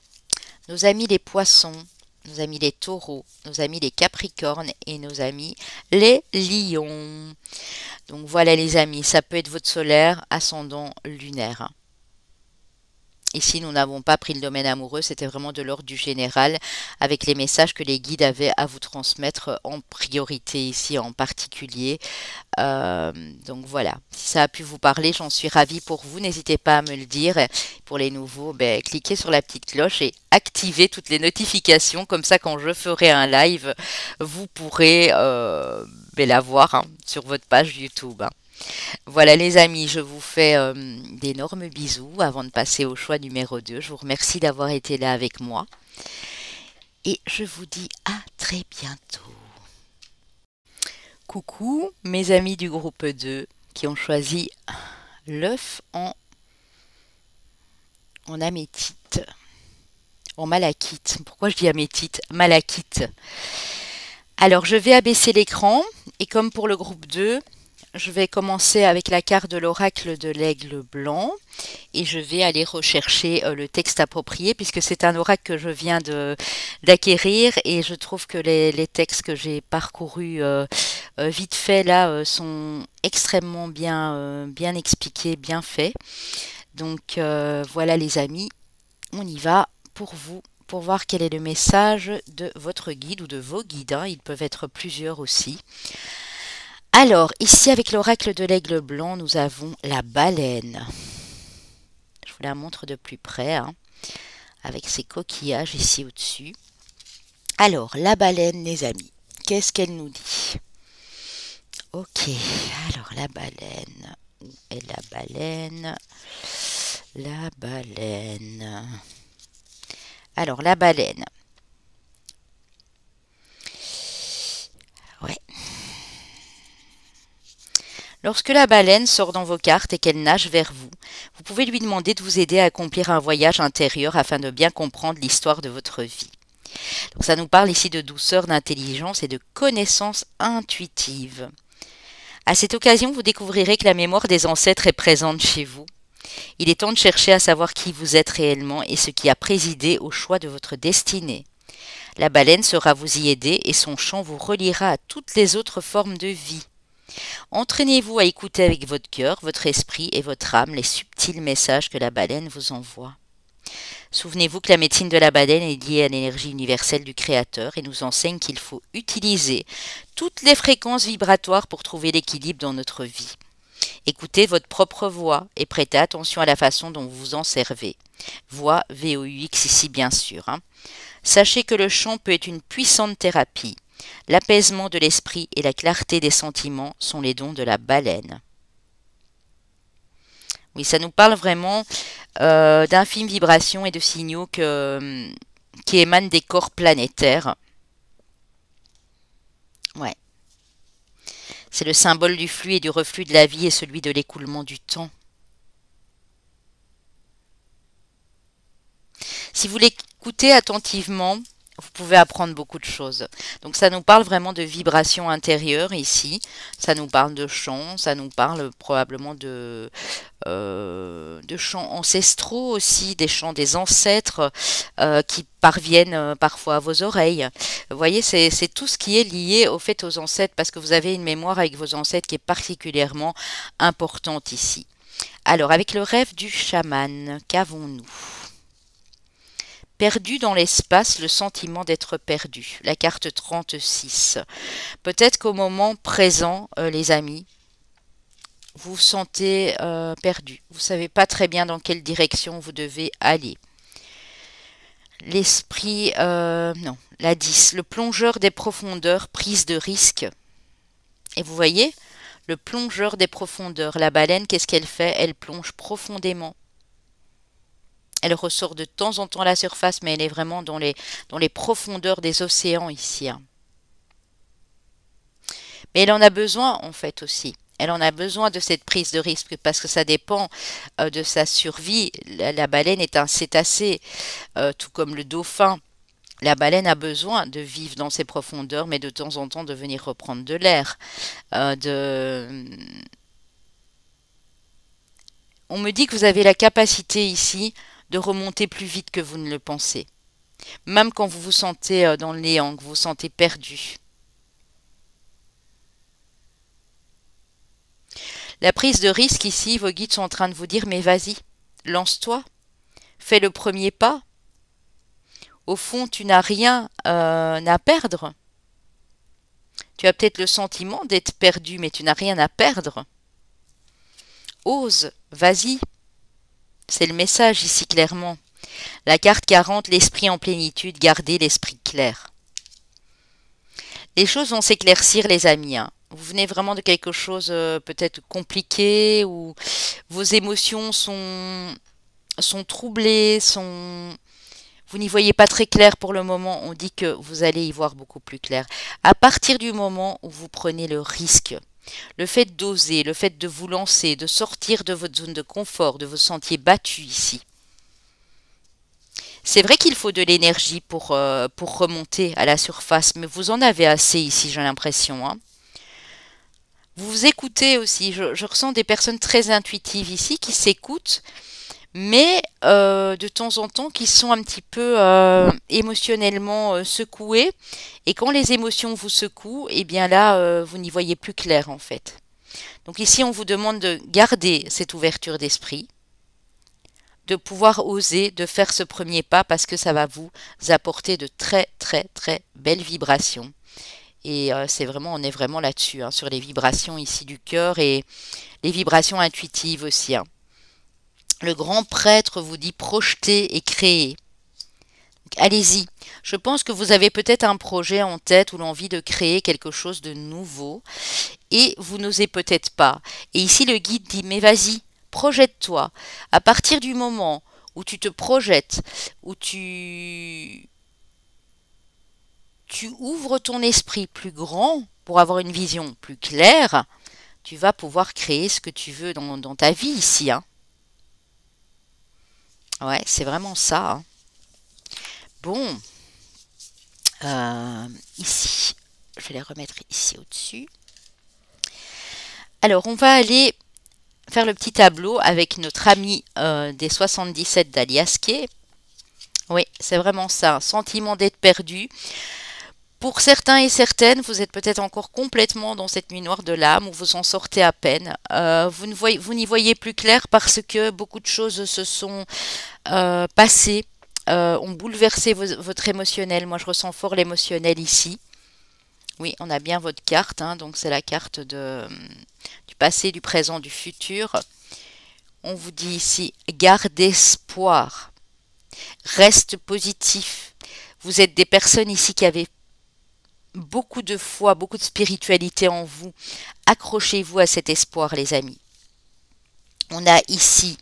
Nos amis les poissons, nos amis les taureaux, nos amis les capricornes et nos amis les lions. Donc voilà les amis, ça peut être votre solaire, ascendant, lunaire. Ici, nous n'avons pas pris le domaine amoureux, c'était vraiment de l'ordre du général, avec les messages que les guides avaient à vous transmettre en priorité ici en particulier. Donc voilà, si ça a pu vous parler, j'en suis ravie pour vous. N'hésitez pas à me le dire. Pour les nouveaux, cliquez sur la petite cloche et activez toutes les notifications. Comme ça, quand je ferai un live, vous pourrez la voir sur votre page YouTube. Voilà les amis, je vous fais d'énormes bisous avant de passer au choix numéro 2. Je vous remercie d'avoir été là avec moi et je vous dis à très bientôt. Coucou mes amis du groupe 2 qui ont choisi l'œuf en améthite, en malachite. Pourquoi je dis améthite? Malachite. Alors je vais abaisser l'écran et comme pour le groupe 2, je vais commencer avec la carte de l'oracle de l'aigle blanc et je vais aller rechercher le texte approprié puisque c'est un oracle que je viens d'acquérir et je trouve que les textes que j'ai parcourus vite fait là sont extrêmement bien expliqués, bien faits. Donc voilà les amis, on y va pour vous. Pour voir quel est le message de votre guide ou de vos guides, ils peuvent être plusieurs aussi. Alors, ici avec l'oracle de l'aigle blanc, nous avons la baleine. Je vous la montre de plus près, avec ses coquillages ici au-dessus. Alors, la baleine, les amis, qu'est-ce qu'elle nous dit? Ok, alors la baleine. Où est la baleine? La baleine. Alors, la baleine. Ouais. Lorsque la baleine sort dans vos cartes et qu'elle nage vers vous, vous pouvez lui demander de vous aider à accomplir un voyage intérieur afin de bien comprendre l'histoire de votre vie. Donc ça nous parle ici de douceur, d'intelligence et de connaissance intuitive. À cette occasion, vous découvrirez que la mémoire des ancêtres est présente chez vous. Il est temps de chercher à savoir qui vous êtes réellement et ce qui a présidé au choix de votre destinée. La baleine saura vous y aider et son chant vous reliera à toutes les autres formes de vie. Entraînez-vous à écouter avec votre cœur, votre esprit et votre âme les subtils messages que la baleine vous envoie. Souvenez-vous que la médecine de la baleine est liée à l'énergie universelle du Créateur et nous enseigne qu'il faut utiliser toutes les fréquences vibratoires pour trouver l'équilibre dans notre vie. Écoutez votre propre voix et prêtez attention à la façon dont vous vous en servez. Voix VOUX ici bien sûr. Sachez que le chant peut être une puissante thérapie. L'apaisement de l'esprit et la clarté des sentiments sont les dons de la baleine. Oui, ça nous parle vraiment d'infimes vibrations et de signaux qui émanent des corps planétaires. Ouais. C'est le symbole du flux et du reflux de la vie et celui de l'écoulement du temps. Si vous l'écoutez attentivement, vous pouvez apprendre beaucoup de choses. Donc ça nous parle vraiment de vibrations intérieures ici. Ça nous parle de chants, ça nous parle probablement de chants ancestraux aussi, des chants des ancêtres qui parviennent parfois à vos oreilles. Vous voyez, c'est tout ce qui est lié au fait aux ancêtres parce que vous avez une mémoire avec vos ancêtres qui est particulièrement importante ici. Alors, avec le rêve du chaman, qu'avons-nous? Perdu dans l'espace, le sentiment d'être perdu. La carte 36. Peut-être qu'au moment présent, les amis, vous vous sentez perdu. Vous ne savez pas très bien dans quelle direction vous devez aller. L'esprit, non, la 10. Le plongeur des profondeurs, prise de risque. Et vous voyez, le plongeur des profondeurs, la baleine, qu'est-ce qu'elle fait? Elle plonge profondément. Elle ressort de temps en temps à la surface, mais elle est vraiment dans les profondeurs des océans ici. Mais elle en a besoin en fait aussi. Elle en a besoin de cette prise de risque parce que ça dépend de sa survie. La baleine est un cétacé, tout comme le dauphin. La baleine a besoin de vivre dans ces profondeurs, mais de temps en temps de venir reprendre de l'air. On me dit que vous avez la capacité ici de remonter plus vite que vous ne le pensez. Même quand vous vous sentez dans le néant, que vous vous sentez perdu. La prise de risque ici, vos guides sont en train de vous dire, mais vas-y, lance-toi, fais le premier pas. Au fond, tu n'as rien à perdre. Tu as peut-être le sentiment d'être perdu, mais tu n'as rien à perdre. Ose, vas-y. C'est le message ici clairement. La carte 40, l'esprit en plénitude, gardez l'esprit clair. Les choses vont s'éclaircir les amis. Vous venez vraiment de quelque chose peut-être compliqué ou vos émotions sont troublées, vous n'y voyez pas très clair pour le moment. On dit que vous allez y voir beaucoup plus clair. À partir du moment où vous prenez le risque, le fait d'oser, le fait de vous lancer, de sortir de votre zone de confort, de vos sentiers battus ici. C'est vrai qu'il faut de l'énergie pour remonter à la surface, mais vous en avez assez ici, j'ai l'impression. Vous vous écoutez aussi. Je ressens des personnes très intuitives ici qui s'écoutent, mais de temps en temps qui sont un petit peu émotionnellement secouées. Et quand les émotions vous secouent, eh bien là, vous n'y voyez plus clair en fait. Donc ici, on vous demande de garder cette ouverture d'esprit, de pouvoir oser, de faire ce premier pas parce que ça va vous apporter de très très très belles vibrations. Et on est vraiment là-dessus, sur les vibrations ici du cœur et les vibrations intuitives aussi. Le grand prêtre vous dit projeter et créer. Allez-y. Je pense que vous avez peut-être un projet en tête ou l'envie de créer quelque chose de nouveau et vous n'osez peut-être pas. Et ici, le guide dit, mais vas-y, projette-toi. À partir du moment où tu te projettes, où tu ouvres ton esprit plus grand pour avoir une vision plus claire, tu vas pouvoir créer ce que tu veux dans ta vie ici. Ouais, c'est vraiment ça. Bon, ici, je vais les remettre ici au-dessus. Alors, on va aller faire le petit tableau avec notre ami des 77 d'Aliasqué. Oui, c'est vraiment ça, un sentiment d'être perdu. Pour certains et certaines, vous êtes peut-être encore complètement dans cette nuit noire de l'âme où vous en sortez à peine. Vous n'y voyez plus clair parce que beaucoup de choses se sont passées, ont bouleversé votre émotionnel. Moi, je ressens fort l'émotionnel ici. Oui, on a bien votre carte, donc c'est la carte du passé, du présent, du futur. On vous dit ici, garde espoir, reste positif. Vous êtes des personnes ici qui avaient beaucoup de foi, beaucoup de spiritualité en vous. Accrochez-vous à cet espoir, les amis. On a ici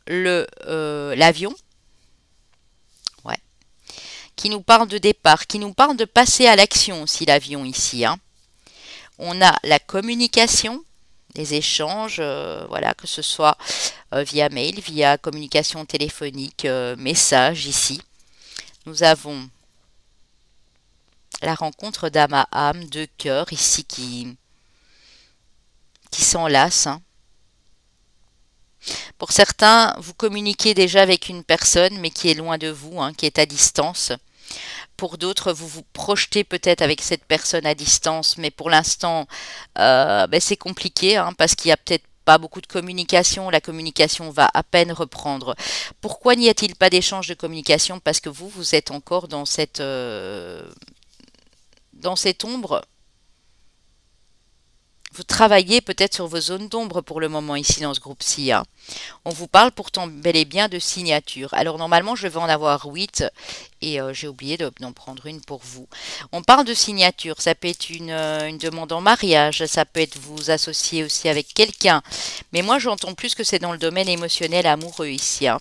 l'avion, ouais, qui nous parle de départ, qui nous parle de passer à l'action aussi, l'avion ici. On a la communication, les échanges, voilà, que ce soit via mail, via communication téléphonique, message ici. Nous avons la rencontre d'âme à âme, de cœur ici qui s'enlacent, hein. Pour certains, vous communiquez déjà avec une personne, mais qui est loin de vous, hein, qui est à distance. Pour d'autres, vous vous projetez peut-être avec cette personne à distance, mais pour l'instant, ben, c'est compliqué, hein, parce qu'il y a peut-être pas beaucoup de communication. La communication va à peine reprendre. Pourquoi n'y a-t-il pas d'échange de communication? Parce que vous êtes encore dans cette ombre. Vous travaillez peut-être sur vos zones d'ombre pour le moment ici dans ce groupe-ci, hein. On vous parle pourtant bel et bien de signature. Alors normalement, je vais en avoir 8 et j'ai oublié d'en prendre une pour vous. On parle de signature. Ça peut être une demande en mariage, ça peut être vous associer aussi avec quelqu'un. Mais moi, j'entends plus que c'est dans le domaine émotionnel amoureux ici, hein.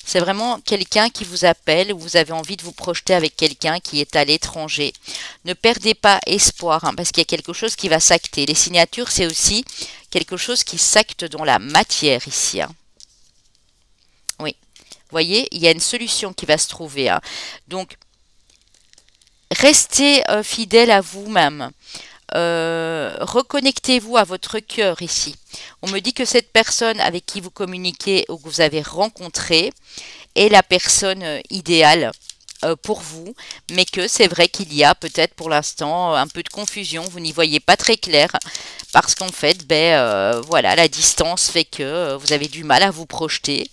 C'est vraiment quelqu'un qui vous appelle ou vous avez envie de vous projeter avec quelqu'un qui est à l'étranger. Ne perdez pas espoir, hein, parce qu'il y a quelque chose qui va s'acter. Les signatures, c'est aussi quelque chose qui s'acte dans la matière ici, hein. Oui, vous voyez, il y a une solution qui va se trouver, hein. Donc, restez fidèle à vous-même. Reconnectez-vous à votre cœur ici. On me dit que cette personne avec qui vous communiquez ou que vous avez rencontré est la personne idéale pour vous, mais que c'est vrai qu'il y a peut-être pour l'instant un peu de confusion, vous n'y voyez pas très clair, parce qu'en fait, ben, voilà, la distance fait que vous avez du mal à vous projeter.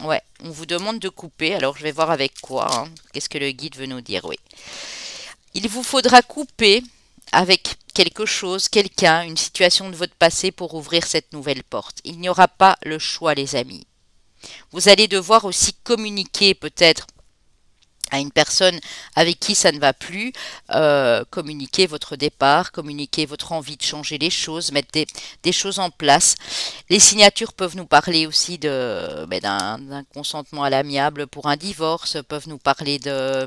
Ouais, on vous demande de couper, alors je vais voir avec quoi, hein. Qu'est-ce que le guide veut nous dire? Oui. Il vous faudra couper avec quelque chose, quelqu'un, une situation de votre passé pour ouvrir cette nouvelle porte. Il n'y aura pas le choix, les amis. Vous allez devoir aussi communiquer peut-être à une personne avec qui ça ne va plus, communiquer votre départ, communiquer votre envie de changer les choses, mettre des choses en place. Les signatures peuvent nous parler aussi d'un consentement à l'amiable pour un divorce, peuvent nous parler de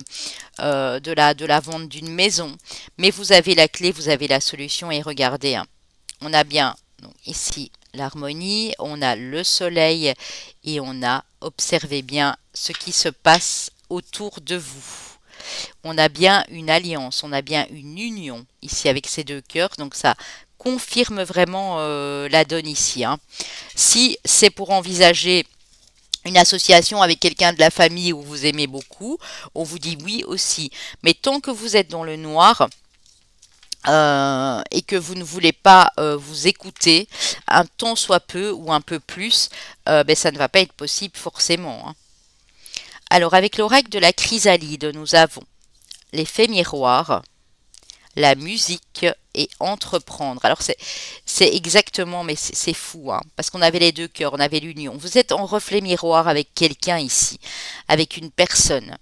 la vente d'une maison. Mais vous avez la clé, vous avez la solution et regardez, hein, on a bien donc, ici l'harmonie, on a le soleil et on a, observez bien ce qui se passe autour de vous. On a bien une alliance, on a bien une union ici avec ces deux cœurs, donc ça confirme vraiment la donne ici, hein. Si c'est pour envisager une association avec quelqu'un de la famille où vous aimez beaucoup, on vous dit oui aussi. Mais tant que vous êtes dans le noir, et que vous ne voulez pas vous écouter, un tant soit peu ou un peu plus, ben, ça ne va pas être possible forcément, hein. Alors, avec l'oracle de la chrysalide, nous avons l'effet miroir, la musique et entreprendre. Alors, c'est exactement, mais c'est fou, hein, parce qu'on avait les deux cœurs, on avait l'union. Vous êtes en reflet miroir avec quelqu'un ici, avec une personne.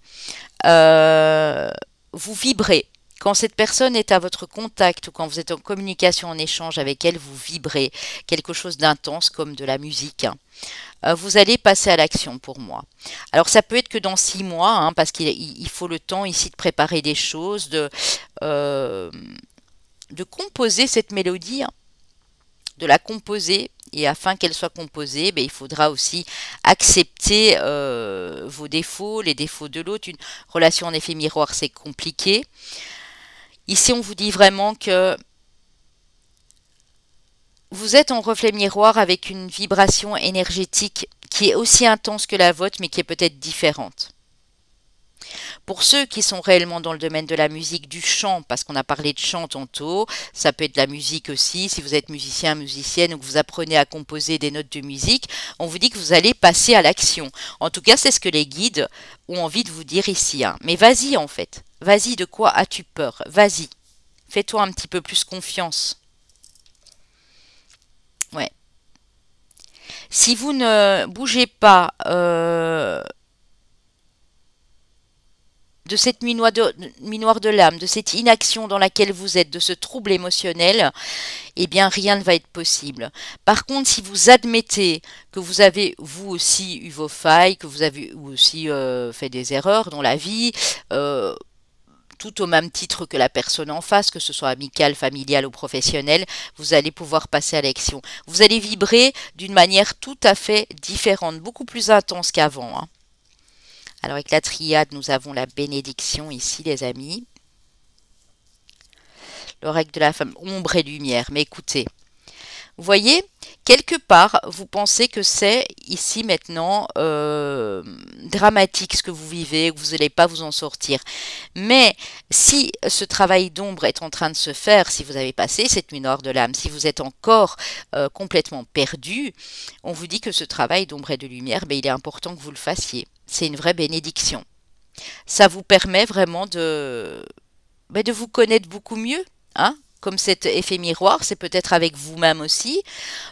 Vous vibrez. Quand cette personne est à votre contact ou quand vous êtes en communication, en échange avec elle, vous vibrez quelque chose d'intense comme de la musique, hein. Vous allez passer à l'action pour moi. Alors ça peut être que dans 6 mois, hein, parce qu'il faut le temps ici de préparer des choses, de composer cette mélodie, hein, de la composer. Et afin qu'elle soit composée, ben, il faudra aussi accepter vos défauts, les défauts de l'autre. Une relation en effet miroir, c'est compliqué. Ici, on vous dit vraiment que vous êtes en reflet miroir avec une vibration énergétique qui est aussi intense que la vôtre, mais qui est peut-être différente. Pour ceux qui sont réellement dans le domaine de la musique, du chant, parce qu'on a parlé de chant tantôt, ça peut être de la musique aussi, si vous êtes musicien, musicienne, ou que vous apprenez à composer des notes de musique, on vous dit que vous allez passer à l'action. En tout cas, c'est ce que les guides ont envie de vous dire ici, hein. Mais vas-y en fait, vas-y, de quoi as-tu peur? Vas-y, fais-toi un petit peu plus confiance. Ouais. Si vous ne bougez pas de cette nuit noire de l'âme, de cette inaction dans laquelle vous êtes, de ce trouble émotionnel, eh bien rien ne va être possible. Par contre, si vous admettez que vous avez vous aussi eu vos failles, que vous avez aussi fait des erreurs dans la vie, tout au même titre que la personne en face, que ce soit amicale, familiale ou professionnelle, vous allez pouvoir passer à l'action. Vous allez vibrer d'une manière tout à fait différente, beaucoup plus intense qu'avant, hein. Alors avec la triade, nous avons la bénédiction ici, les amis. L'oracle de la femme, ombre et lumière. Mais écoutez, vous voyez, quelque part, vous pensez que c'est ici maintenant dramatique ce que vous vivez, que vous n'allez pas vous en sortir. Mais si ce travail d'ombre est en train de se faire, si vous avez passé cette nuit noire de l'âme, si vous êtes encore complètement perdu, on vous dit que ce travail d'ombre et de lumière, ben, il est important que vous le fassiez. C'est une vraie bénédiction. Ça vous permet vraiment de vous connaître beaucoup mieux, hein? Comme cet effet miroir, c'est peut-être avec vous-même aussi,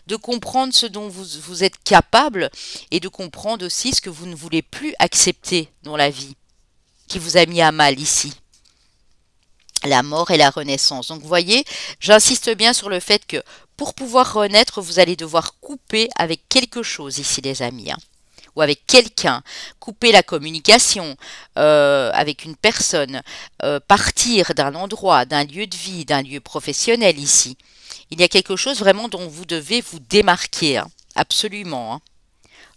de comprendre ce dont vous êtes capable et de comprendre aussi ce que vous ne voulez plus accepter dans la vie, qui vous a mis à mal ici. La mort et la renaissance. Donc vous voyez, j'insiste bien sur le fait que pour pouvoir renaître, vous allez devoir couper avec quelque chose ici, les amis, hein, ou avec quelqu'un, couper la communication avec une personne, partir d'un endroit, d'un lieu de vie, d'un lieu professionnel ici. Il y a quelque chose vraiment dont vous devez vous démarquer, hein, absolument, hein.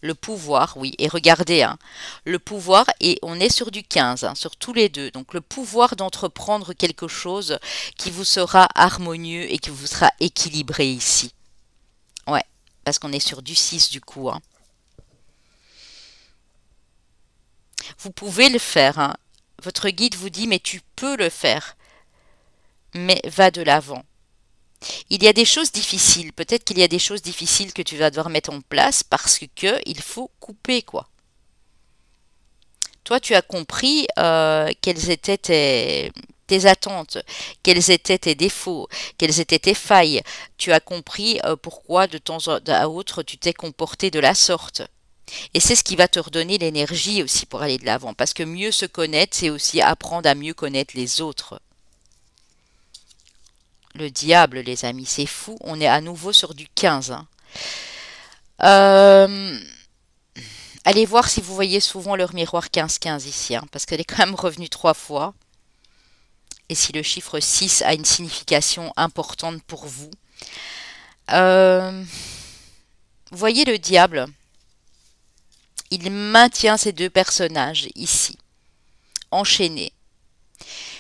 Le pouvoir, oui, et regardez, hein, le pouvoir, et on est sur du 15, hein, sur tous les deux, donc le pouvoir d'entreprendre quelque chose qui vous sera harmonieux et qui vous sera équilibré ici. Ouais, parce qu'on est sur du 6 du coup, hein. Vous pouvez le faire, hein. Votre guide vous dit, mais tu peux le faire, mais va de l'avant. Il y a des choses difficiles, peut-être qu'il y a des choses difficiles que tu vas devoir mettre en place parce que il faut couper, quoi. Toi, tu as compris quelles étaient tes attentes, quels étaient tes défauts, quelles étaient tes failles. Tu as compris pourquoi de temps à autre tu t'es comporté de la sorte. Et c'est ce qui va te redonner l'énergie aussi pour aller de l'avant. Parce que mieux se connaître, c'est aussi apprendre à mieux connaître les autres. Le diable, les amis, c'est fou. On est à nouveau sur du 15, hein. Allez voir si vous voyez souvent leur miroir 15-15 ici, hein, parce qu'elle est quand même revenue 3 fois. Et si le chiffre 6 a une signification importante pour vous. Vous voyez le diable? Il maintient ces deux personnages ici, enchaînés.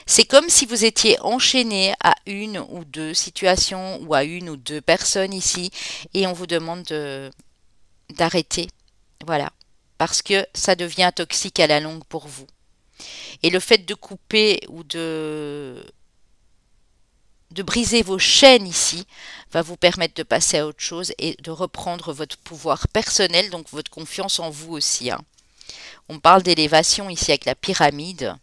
C'est comme si vous étiez enchaîné à une ou deux situations ou à une ou deux personnes ici et on vous demande d'arrêter. Voilà, parce que ça devient toxique à la longue pour vous. Et le fait de couper ou de briser vos chaînes ici va vous permettre de passer à autre chose et de reprendre votre pouvoir personnel, donc votre confiance en vous aussi, hein. On parle d'élévation ici avec la pyramide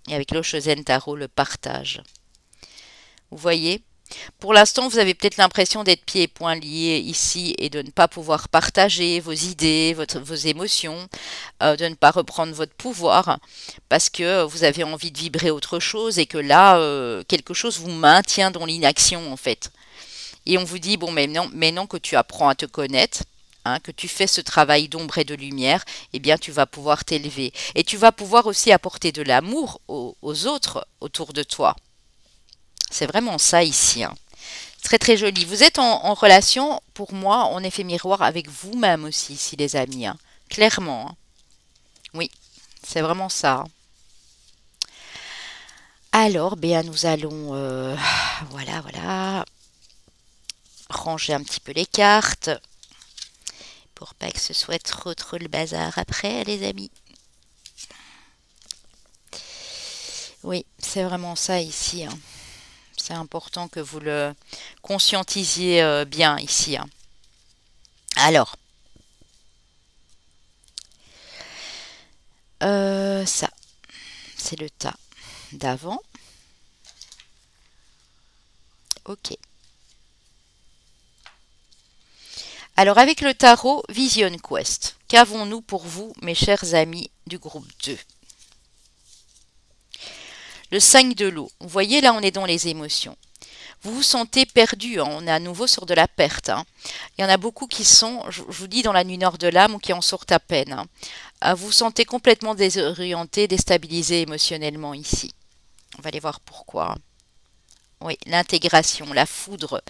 et avec l'Oshozen Tarot, le partage. Vous voyez? Pour l'instant, vous avez peut-être l'impression d'être pieds et poings liés ici et de ne pas pouvoir partager vos idées, vos émotions, de ne pas reprendre votre pouvoir parce que vous avez envie de vibrer autre chose et que là, quelque chose vous maintient dans l'inaction en fait. Et on vous dit, bon, mais non que tu apprends à te connaître, hein, que tu fais ce travail d'ombre et de lumière, eh bien tu vas pouvoir t'élever. Et tu vas pouvoir aussi apporter de l'amour aux autres autour de toi. C'est vraiment ça ici, hein. Très très joli. Vous êtes en relation, pour moi, en effet miroir avec vous-même aussi, ici les amis, hein. Clairement, hein. Oui, c'est vraiment ça, hein. Alors, bien, nous allons, voilà, ranger un petit peu les cartes pour pas que ce soit trop le bazar après, les amis. Oui, c'est vraiment ça ici, hein. C'est important que vous le conscientisiez bien ici, hein. Alors, ça, c'est le tas d'avant. Ok. Alors, avec le tarot Vision Quest, qu'avons-nous pour vous, mes chers amis du groupe 2? Le 5 de l'eau. Vous voyez, là, on est dans les émotions. Vous vous sentez perdu, hein. On est à nouveau sur de la perte, hein. Il y en a beaucoup qui sont, je vous dis, dans la nuit nord de l'âme ou qui en sortent à peine, hein. Vous vous sentez complètement désorienté, déstabilisé émotionnellement ici. On va aller voir pourquoi. Oui, l'intégration, la foudre.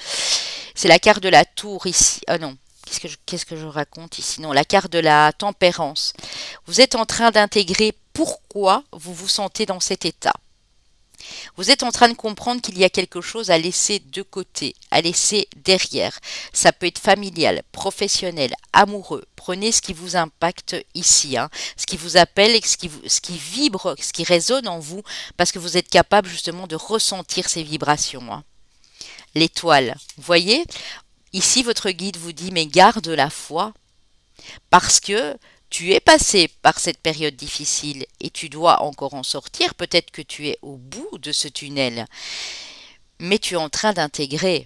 C'est la carte de la tour ici. Ah non, qu'est-ce que je raconte ici? Non, la carte de la tempérance. Vous êtes en train d'intégrer pourquoi vous vous sentez dans cet état. Vous êtes en train de comprendre qu'il y a quelque chose à laisser de côté, à laisser derrière. Ça peut être familial, professionnel, amoureux. Prenez ce qui vous impacte ici, hein, ce qui vous appelle, ce qui vibre, ce qui résonne en vous, parce que vous êtes capable justement de ressentir ces vibrations, hein. L'étoile, vous voyez, ici votre guide vous dit mais garde la foi, parce que tu es passé par cette période difficile et tu dois encore en sortir. Peut-être que tu es au bout de ce tunnel, mais tu es en train d'intégrer.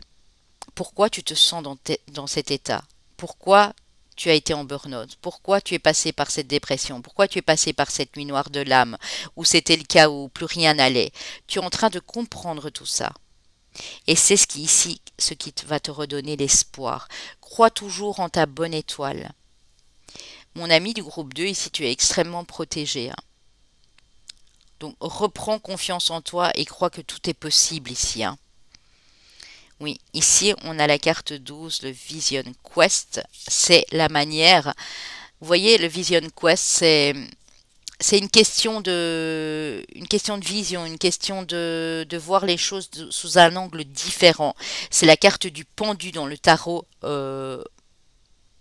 Pourquoi tu te sens dans cet état? Pourquoi tu as été en burn-out? Pourquoi tu es passé par cette dépression? Pourquoi tu es passé par cette nuit noire de l'âme où c'était le chaos, où plus rien n'allait? Tu es en train de comprendre tout ça. Et c'est ce qui va te redonner l'espoir. Crois toujours en ta bonne étoile. Mon ami du groupe 2, ici tu es extrêmement protégé, hein. Donc reprends confiance en toi et crois que tout est possible ici, hein. Oui, ici on a la carte 12, le Vision Quest. C'est la manière. Vous voyez, le Vision Quest, c'est une question de vision, une question de voir les choses sous un angle différent. C'est la carte du pendu dans le tarot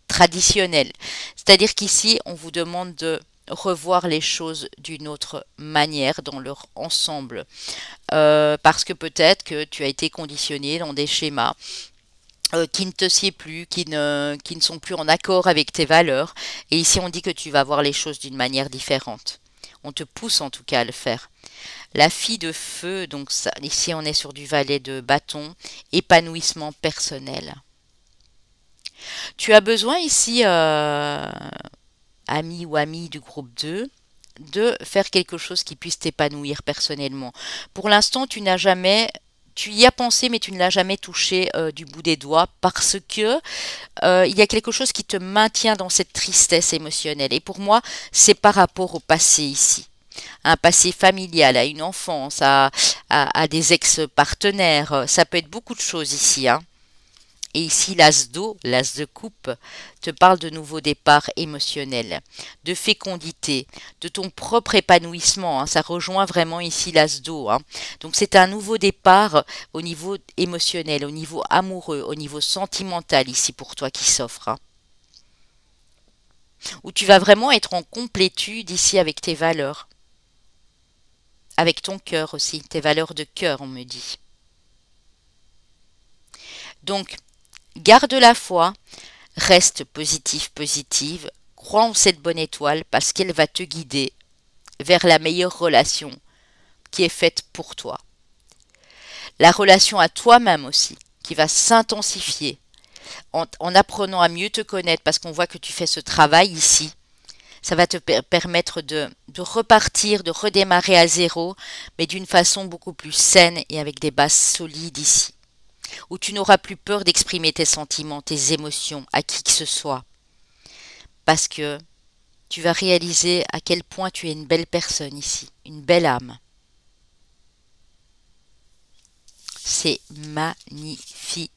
traditionnel. C'est-à-dire qu'ici, on vous demande de revoir les choses d'une autre manière dans leur ensemble. Parce que peut-être que tu as été conditionné dans des schémas qui ne te sied plus, qui ne sont plus en accord avec tes valeurs. Et ici, on dit que tu vas voir les choses d'une manière différente. On te pousse en tout cas à le faire. La fille de feu, donc ça, ici on est sur du valet de bâton, épanouissement personnel. Tu as besoin ici, ami ou amie du groupe 2, de faire quelque chose qui puisse t'épanouir personnellement. Pour l'instant, tu y as pensé, mais tu ne l'as jamais touché du bout des doigts parce que il y a quelque chose qui te maintient dans cette tristesse émotionnelle. Et pour moi, c'est par rapport au passé ici. Un passé familial, à une enfance, à des ex-partenaires. Ça peut être beaucoup de choses ici, hein. Et ici, l'as d'eau, l'as de coupe, te parle de nouveaux départs émotionnels, de fécondité, de ton propre épanouissement, hein. Ça rejoint vraiment ici l'as d'eau, hein. Donc c'est un nouveau départ au niveau émotionnel, au niveau amoureux, au niveau sentimental ici pour toi qui s'offre, hein. Où tu vas vraiment être en complétude ici avec tes valeurs, avec ton cœur aussi, tes valeurs de cœur, on me dit. Donc, garde la foi, reste positif, positive, crois en cette bonne étoile parce qu'elle va te guider vers la meilleure relation qui est faite pour toi. La relation à toi-même aussi, qui va s'intensifier en apprenant à mieux te connaître parce qu'on voit que tu fais ce travail ici. Ça va te permettre de repartir, de redémarrer à zéro, mais d'une façon beaucoup plus saine et avec des bases solides ici. Où tu n'auras plus peur d'exprimer tes sentiments, tes émotions à qui que ce soit. Parce que tu vas réaliser à quel point tu es une belle personne ici, une belle âme. C'est magnifique.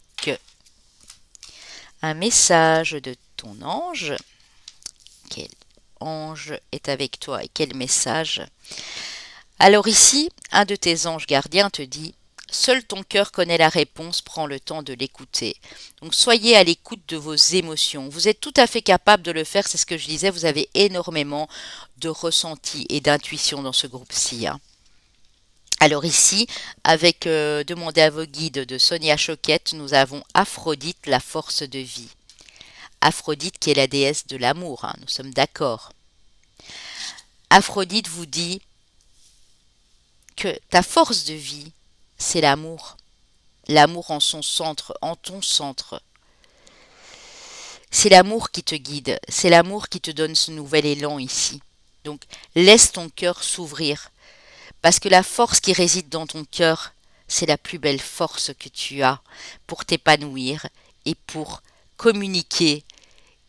Un message de ton ange. Quel ange est avec toi et quel message? Alors ici, un de tes anges gardiens te dit: seul ton cœur connaît la réponse, prends le temps de l'écouter. Donc soyez à l'écoute de vos émotions. Vous êtes tout à fait capable de le faire, c'est ce que je disais, vous avez énormément de ressenti et d'intuition dans ce groupe-ci, hein. Alors ici, avec Demandez à vos guides de Sonia Choquette, nous avons Aphrodite, la force de vie. Aphrodite qui est la déesse de l'amour, hein, nous sommes d'accord. Aphrodite vous dit que ta force de vie, c'est l'amour. L'amour en son centre, en ton centre. C'est l'amour qui te guide, c'est l'amour qui te donne ce nouvel élan ici. Donc laisse ton cœur s'ouvrir, parce que la force qui réside dans ton cœur, c'est la plus belle force que tu as pour t'épanouir et pour communiquer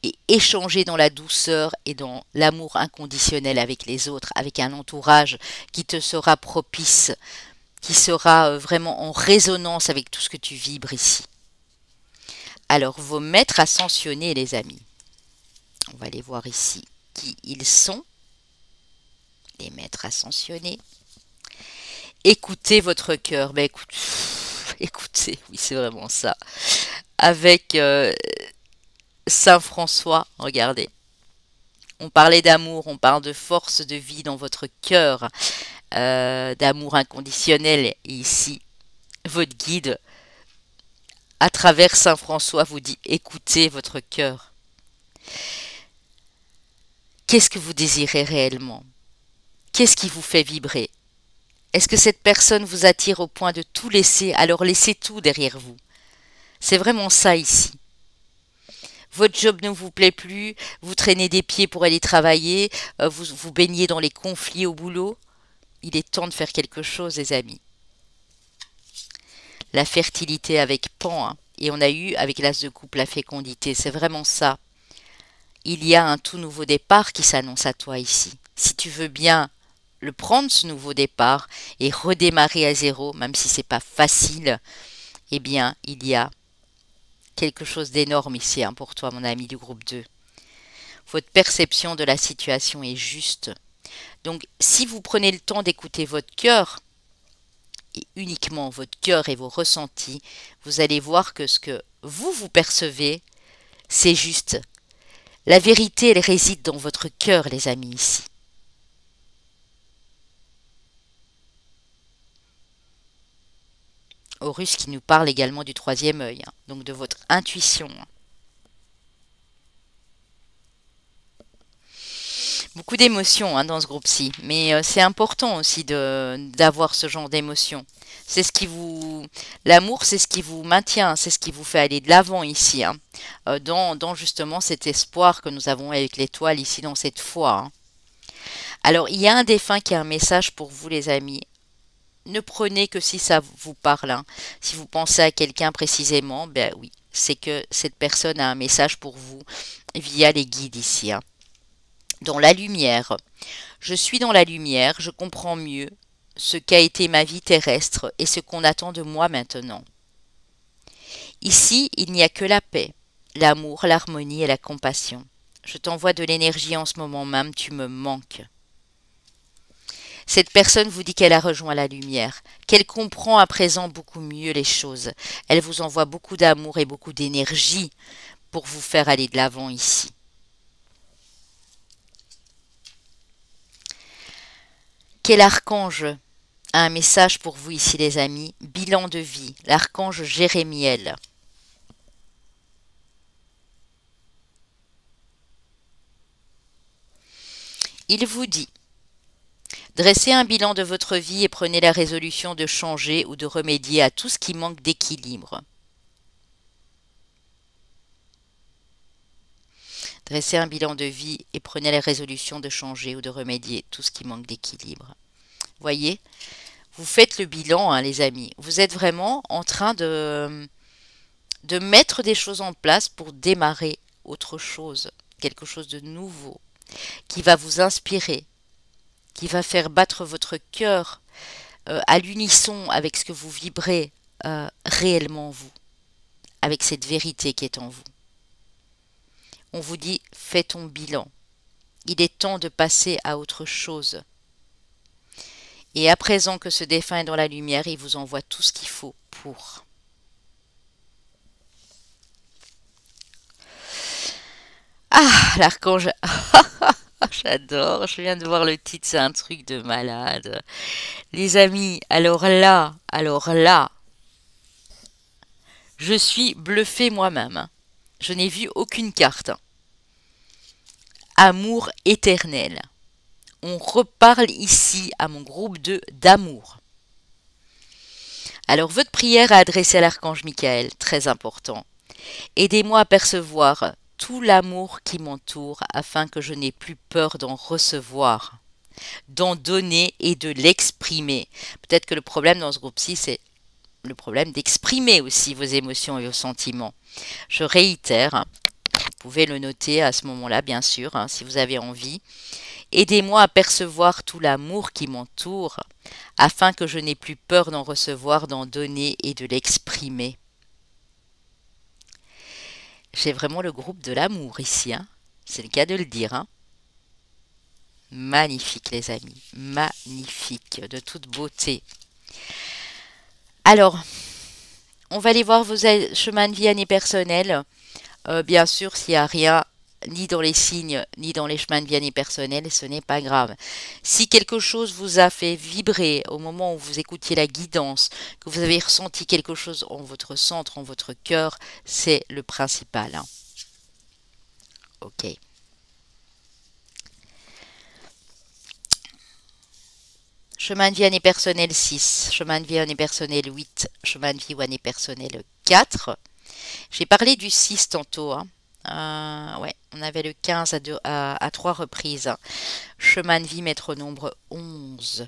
et échanger dans la douceur et dans l'amour inconditionnel avec les autres, avec un entourage qui te sera propice. qui sera vraiment en résonance avec tout ce que tu vibres ici. Alors, vos maîtres ascensionnés, les amis. On va les voir ici qui ils sont. Les maîtres ascensionnés. Écoutez votre cœur. Ben, écoutez, oui, c'est vraiment ça. Avec Saint François, regardez. On parlait d'amour, on parle de force de vie dans votre cœur, d'amour inconditionnel. Et ici, votre guide, à travers Saint François, vous dit écoutez votre cœur. Qu'est-ce que vous désirez réellement? Qu'est-ce qui vous fait vibrer? Est-ce que cette personne vous attire au point de tout laisser? Alors laissez tout derrière vous. C'est vraiment ça ici. Votre job ne vous plaît plus, vous traînez des pieds pour aller travailler, vous baignez dans les conflits au boulot. Il est temps de faire quelque chose, les amis. La fertilité avec Pan, hein, et on a eu avec l'as de coupe la fécondité, c'est vraiment ça. Il y a un tout nouveau départ qui s'annonce à toi ici. Si tu veux bien le prendre, ce nouveau départ, et redémarrer à zéro, même si c'est pas facile, eh bien, il y a quelque chose d'énorme ici hein, pour toi, mon ami du groupe 2. Votre perception de la situation est juste. Donc, si vous prenez le temps d'écouter votre cœur, et uniquement votre cœur et vos ressentis, vous allez voir que ce que vous percevez, c'est juste. La vérité, elle réside dans votre cœur, les amis, ici. Horus qui nous parle également du troisième œil, hein, donc de votre intuition. Beaucoup d'émotions hein, dans ce groupe-ci, mais c'est important aussi d'avoir ce genre d'émotions. C'est ce qui vous... L'amour, c'est ce qui vous maintient, c'est ce qui vous fait aller de l'avant ici, hein, dans justement cet espoir que nous avons avec l'étoile ici, dans cette foi. Hein. Alors, il y a un défunt qui a un message pour vous, les amis. Ne prenez que si ça vous parle. Hein. Si vous pensez à quelqu'un précisément, ben oui, c'est que cette personne a un message pour vous via les guides ici. Hein. Dans la lumière. Je suis dans la lumière, je comprends mieux ce qu'a été ma vie terrestre et ce qu'on attend de moi maintenant. Ici, il n'y a que la paix, l'amour, l'harmonie et la compassion. Je t'envoie de l'énergie en ce moment même, tu me manques. Cette personne vous dit qu'elle a rejoint la lumière, qu'elle comprend à présent beaucoup mieux les choses. Elle vous envoie beaucoup d'amour et beaucoup d'énergie pour vous faire aller de l'avant ici. Quel archange a un message pour vous ici les amis? Bilan de vie, l'archange Jérémiel. Il vous dit: dressez un bilan de votre vie et prenez la résolution de changer ou de remédier à tout ce qui manque d'équilibre. Dressez un bilan de vie et prenez la résolution de changer ou de remédier tout ce qui manque d'équilibre. Voyez, vous faites le bilan, hein, les amis. Vous êtes vraiment en train de mettre des choses en place pour démarrer autre chose, quelque chose de nouveau, qui va vous inspirer, qui va faire battre votre cœur à l'unisson avec ce que vous vibrez réellement vous, avec cette vérité qui est en vous. On vous dit, fais ton bilan. Il est temps de passer à autre chose. Et à présent que ce défunt est dans la lumière, il vous envoie tout ce qu'il faut pour. Ah, l'archange. J'adore, je viens de voir le titre, c'est un truc de malade. Les amis, alors là, je suis bluffée moi-même. Je n'ai vu aucune carte. Amour éternel. On reparle ici à mon groupe d'amour. Alors, votre prière à adresser à l'archange Michael, très important. Aidez-moi à percevoir tout l'amour qui m'entoure afin que je n'ai plus peur d'en recevoir, d'en donner et de l'exprimer. Peut-être que le problème dans ce groupe-ci, c'est le problème d'exprimer aussi vos émotions et vos sentiments. Je réitère, vous pouvez le noter à ce moment-là, bien sûr, hein, si vous avez envie. Aidez-moi à percevoir tout l'amour qui m'entoure, afin que je n'ai plus peur d'en recevoir, d'en donner et de l'exprimer. J'ai vraiment le groupe de l'amour ici, hein. C'est le cas de le dire, hein. Magnifique les amis, magnifique, de toute beauté. Alors, on va aller voir vos chemins de vie année personnelle. Bien sûr, s'il n'y a rien ni dans les signes, ni dans les chemins de vie année personnelle, ce n'est pas grave. Si quelque chose vous a fait vibrer au moment où vous écoutiez la guidance, que vous avez ressenti quelque chose en votre centre, en votre cœur, c'est le principal, hein. Ok. Chemin de vie année personnelle 6, chemin de vie année personnelle 8, chemin de vie ou année personnelle 4. J'ai parlé du 6 tantôt, hein. Ouais, on avait le 15 à 3 reprises. Chemin de vie, maître nombre 11.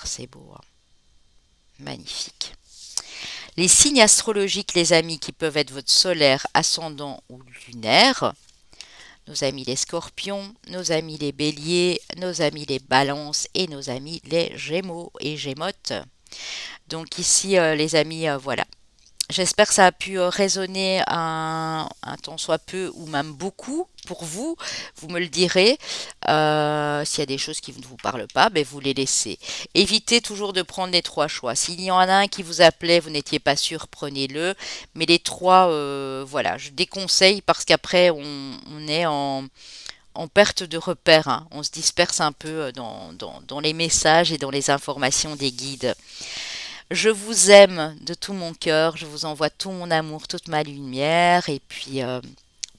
C'est beau, hein. Magnifique. Les signes astrologiques, les amis, qui peuvent être votre solaire, ascendant ou lunaire. Nos amis les scorpions, nos amis les béliers, nos amis les balances et nos amis les gémeaux et gémotes. Donc ici, les amis, voilà. J'espère que ça a pu résonner un tant soit peu ou même beaucoup pour vous. Vous me le direz. S'il y a des choses qui ne vous parlent pas, ben vous les laissez. Évitez toujours de prendre les 3 choix. S'il y en a un qui vous appelait, vous n'étiez pas sûr, prenez-le. Mais les 3, voilà, je déconseille parce qu'après, on est en perte de repère, hein. On se disperse un peu dans les messages et dans les informations des guides. Je vous aime de tout mon cœur, je vous envoie tout mon amour, toute ma lumière, et puis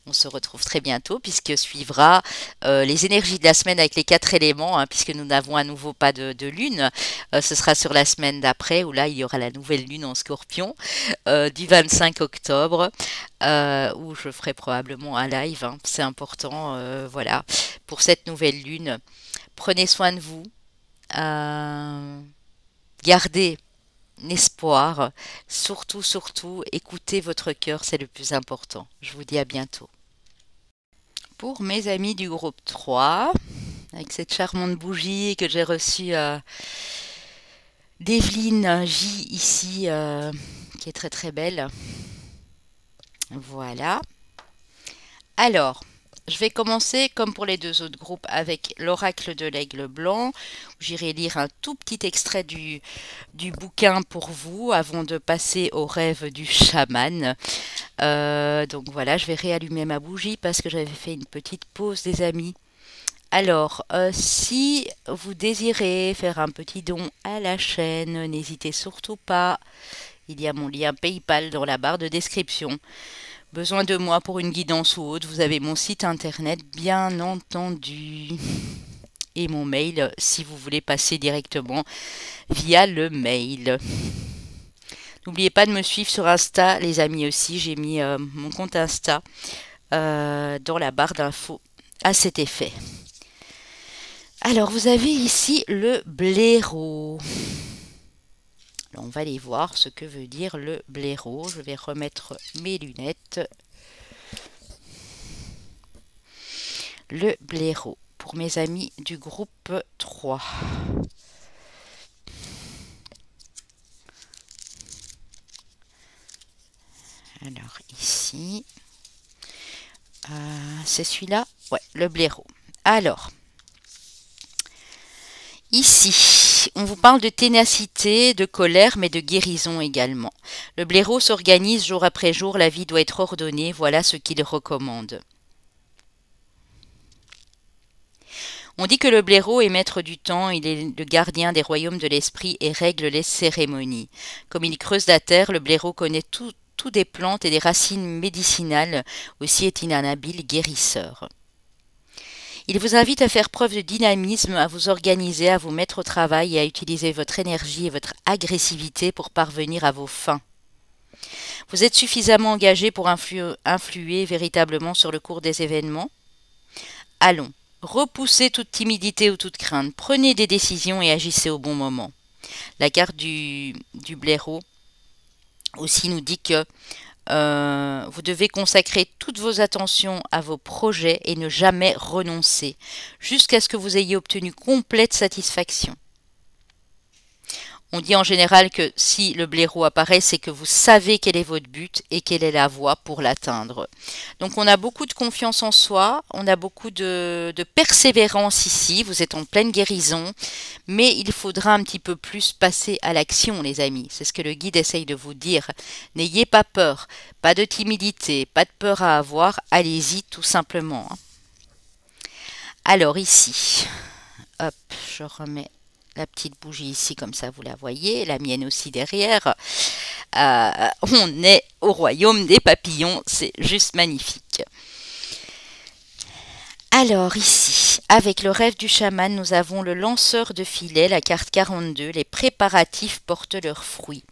on se retrouve très bientôt puisque suivra les énergies de la semaine avec les 4 éléments, hein, puisque nous n'avons à nouveau pas de lune. Ce sera sur la semaine d'après où là il y aura la nouvelle lune en Scorpion du 25 octobre où je ferai probablement un live, hein. C'est important, voilà, pour cette nouvelle lune. Prenez soin de vous, gardez espoir. Surtout, surtout, écoutez votre cœur, c'est le plus important. Je vous dis à bientôt. Pour mes amis du groupe 3, avec cette charmante bougie que j'ai reçue d'Evelyne J ici, qui est très très belle. Voilà. Alors, je vais commencer, comme pour les 2 autres groupes, avec l'oracle de l'aigle blanc. J'irai lire un tout petit extrait du bouquin pour vous avant de passer au rêve du chaman. Donc voilà, je vais réallumer ma bougie parce que j'avais fait une petite pause, des amis. Alors, si vous désirez faire un petit don à la chaîne, n'hésitez surtout pas. Il y a mon lien PayPal dans la barre de description. Besoin de moi pour une guidance ou autre, vous avez mon site internet, bien entendu, et mon mail si vous voulez passer directement via le mail. N'oubliez pas de me suivre sur Insta, les amis aussi, j'ai mis mon compte Insta dans la barre d'infos à cet effet. Alors, vous avez ici le blaireau. On va aller voir ce que veut dire le blaireau. Je vais remettre mes lunettes. Le blaireau, pour mes amis du groupe 3. Alors ici, c'est celui-là. Ouais, le blaireau. Alors, ici, on vous parle de ténacité, de colère, mais de guérison également. Le blaireau s'organise jour après jour, la vie doit être ordonnée, voilà ce qu'il recommande. On dit que le blaireau est maître du temps, il est le gardien des royaumes de l'esprit et règle les cérémonies. Comme il creuse la terre, le blaireau connaît tout des plantes et des racines médicinales, aussi est-il un habile guérisseur. Il vous invite à faire preuve de dynamisme, à vous organiser, à vous mettre au travail et à utiliser votre énergie et votre agressivité pour parvenir à vos fins. Vous êtes suffisamment engagé pour influer véritablement sur le cours des événements? Allons, repoussez toute timidité ou toute crainte, prenez des décisions et agissez au bon moment. La carte du blaireau aussi nous dit que Vous devez consacrer toutes vos attentions à vos projets et ne jamais renoncer, jusqu'à ce que vous ayez obtenu complète satisfaction. On dit en général que si le blaireau apparaît, c'est que vous savez quel est votre but et quelle est la voie pour l'atteindre. Donc on a beaucoup de confiance en soi, on a beaucoup de persévérance ici, vous êtes en pleine guérison, mais il faudra un petit peu plus passer à l'action, les amis. C'est ce que le guide essaye de vous dire. N'ayez pas peur, pas de timidité, pas de peur à avoir, allez-y tout simplement. Alors ici, hop, je remets la petite bougie ici, comme ça vous la voyez, la mienne aussi derrière. On est au royaume des papillons, c'est juste magnifique. Alors ici, avec le rêve du chaman, nous avons le lanceur de filet, la carte 42, les préparatifs portent leurs fruits.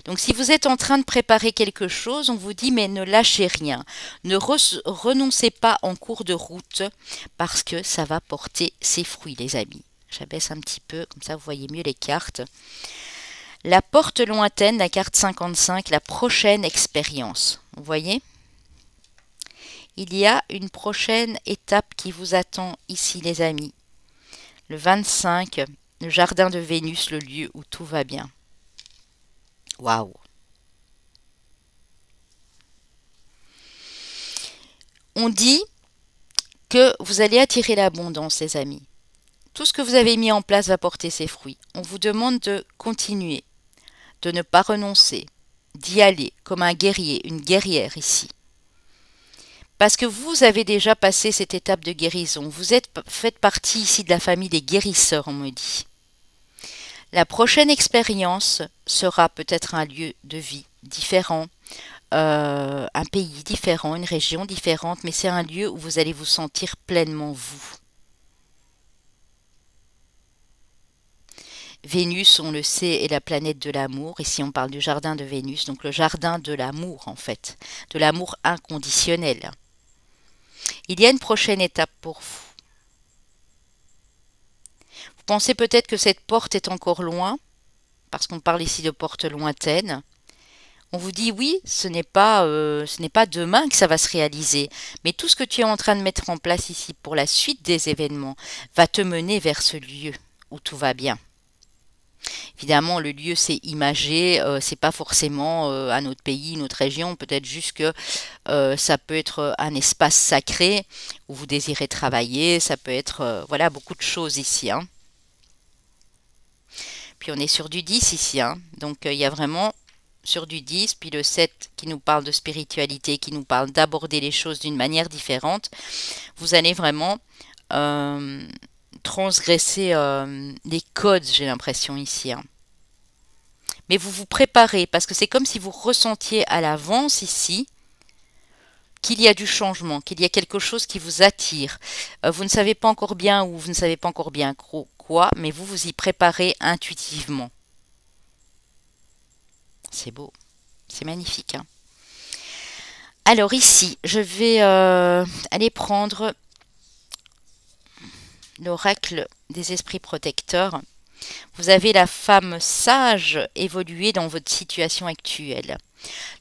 Donc si vous êtes en train de préparer quelque chose, on vous dit mais ne lâchez rien, ne renoncez pas en cours de route parce que ça va porter ses fruits les amis. J'abaisse un petit peu, comme ça vous voyez mieux les cartes. La porte lointaine, la carte 55, la prochaine expérience. Vous voyez ? Il y a une prochaine étape qui vous attend ici les amis. Le 25, le jardin de Vénus, le lieu où tout va bien. Waouh! On dit que vous allez attirer l'abondance les amis. Tout ce que vous avez mis en place va porter ses fruits. On vous demande de continuer, de ne pas renoncer, d'y aller comme un guerrier, une guerrière ici. Parce que vous avez déjà passé cette étape de guérison. Vous faites partie ici de la famille des guérisseurs, on me dit. La prochaine expérience sera peut-être un lieu de vie différent, un pays différent, une région différente, mais c'est un lieu où vous allez vous sentir pleinement vous. Vénus, on le sait, est la planète de l'amour. Ici, on parle du jardin de Vénus, donc le jardin de l'amour, en fait, de l'amour inconditionnel. Il y a une prochaine étape pour vous. Vous pensez peut-être que cette porte est encore loin, parce qu'on parle ici de porte lointaine. On vous dit oui, ce n'est pas demain que ça va se réaliser, mais tout ce que tu es en train de mettre en place ici pour la suite des événements va te mener vers ce lieu où tout va bien. Évidemment, le lieu c'est imagé, c'est pas forcément un autre pays, une autre région, peut-être juste que ça peut être un espace sacré où vous désirez travailler, ça peut être voilà beaucoup de choses ici. Hein. Puis on est sur du 10 ici, hein. Donc il y a vraiment sur du 10, puis le 7 qui nous parle de spiritualité, qui nous parle d'aborder les choses d'une manière différente. Vous allez vraiment transgresser les codes, j'ai l'impression ici. Hein. Mais vous vous préparez, parce que c'est comme si vous ressentiez à l'avance ici qu'il y a du changement, qu'il y a quelque chose qui vous attire. Vous ne savez pas encore bien où, vous ne savez pas encore bien quoi, mais vous vous y préparez intuitivement. C'est beau, c'est magnifique. Hein. Alors ici, je vais aller prendre l'oracle des esprits protecteurs. Vous avez la femme sage évoluer dans votre situation actuelle.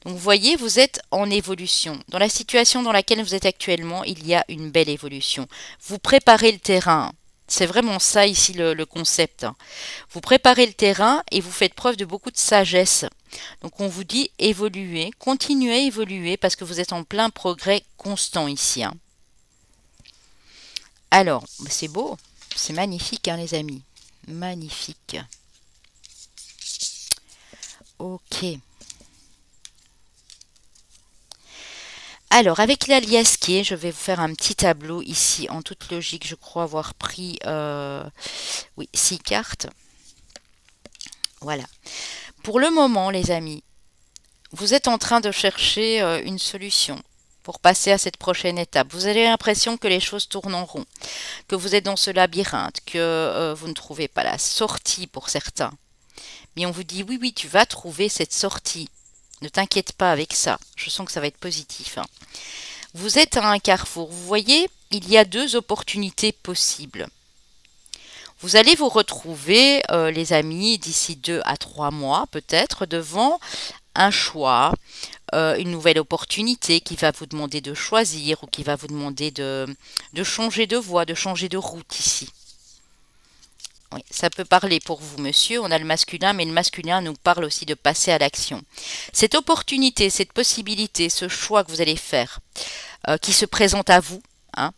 Donc vous voyez, vous êtes en évolution. Dans la situation dans laquelle vous êtes actuellement, il y a une belle évolution. Vous préparez le terrain. C'est vraiment ça ici le concept. Vous préparez le terrain et vous faites preuve de beaucoup de sagesse. Donc on vous dit évoluer, continuez à évoluer parce que vous êtes en plein progrès constant ici. Hein. Alors, c'est beau, c'est magnifique hein, les amis. Magnifique. Ok. Alors, avec l'alias qui je vais vous faire un petit tableau ici. En toute logique, je crois avoir pris oui, 6 cartes. Voilà. Pour le moment, les amis, vous êtes en train de chercher une solution pour passer à cette prochaine étape. Vous avez l'impression que les choses tournent en rond, que vous êtes dans ce labyrinthe, que vous ne trouvez pas la sortie pour certains. Mais on vous dit, oui, oui, tu vas trouver cette sortie. Ne t'inquiète pas avec ça. Je sens que ça va être positif. Hein. Vous êtes à un carrefour. Vous voyez, il y a 2 opportunités possibles. Vous allez vous retrouver, les amis, d'ici 2 à 3 mois, peut-être, devant un choix. une nouvelle opportunité qui va vous demander de choisir ou qui va vous demander de changer de voie, de changer de route ici. Oui, ça peut parler pour vous, monsieur. On a le masculin, mais le masculin nous parle aussi de passer à l'action. Cette opportunité, cette possibilité, ce choix que vous allez faire, qui se présente à vous, hein,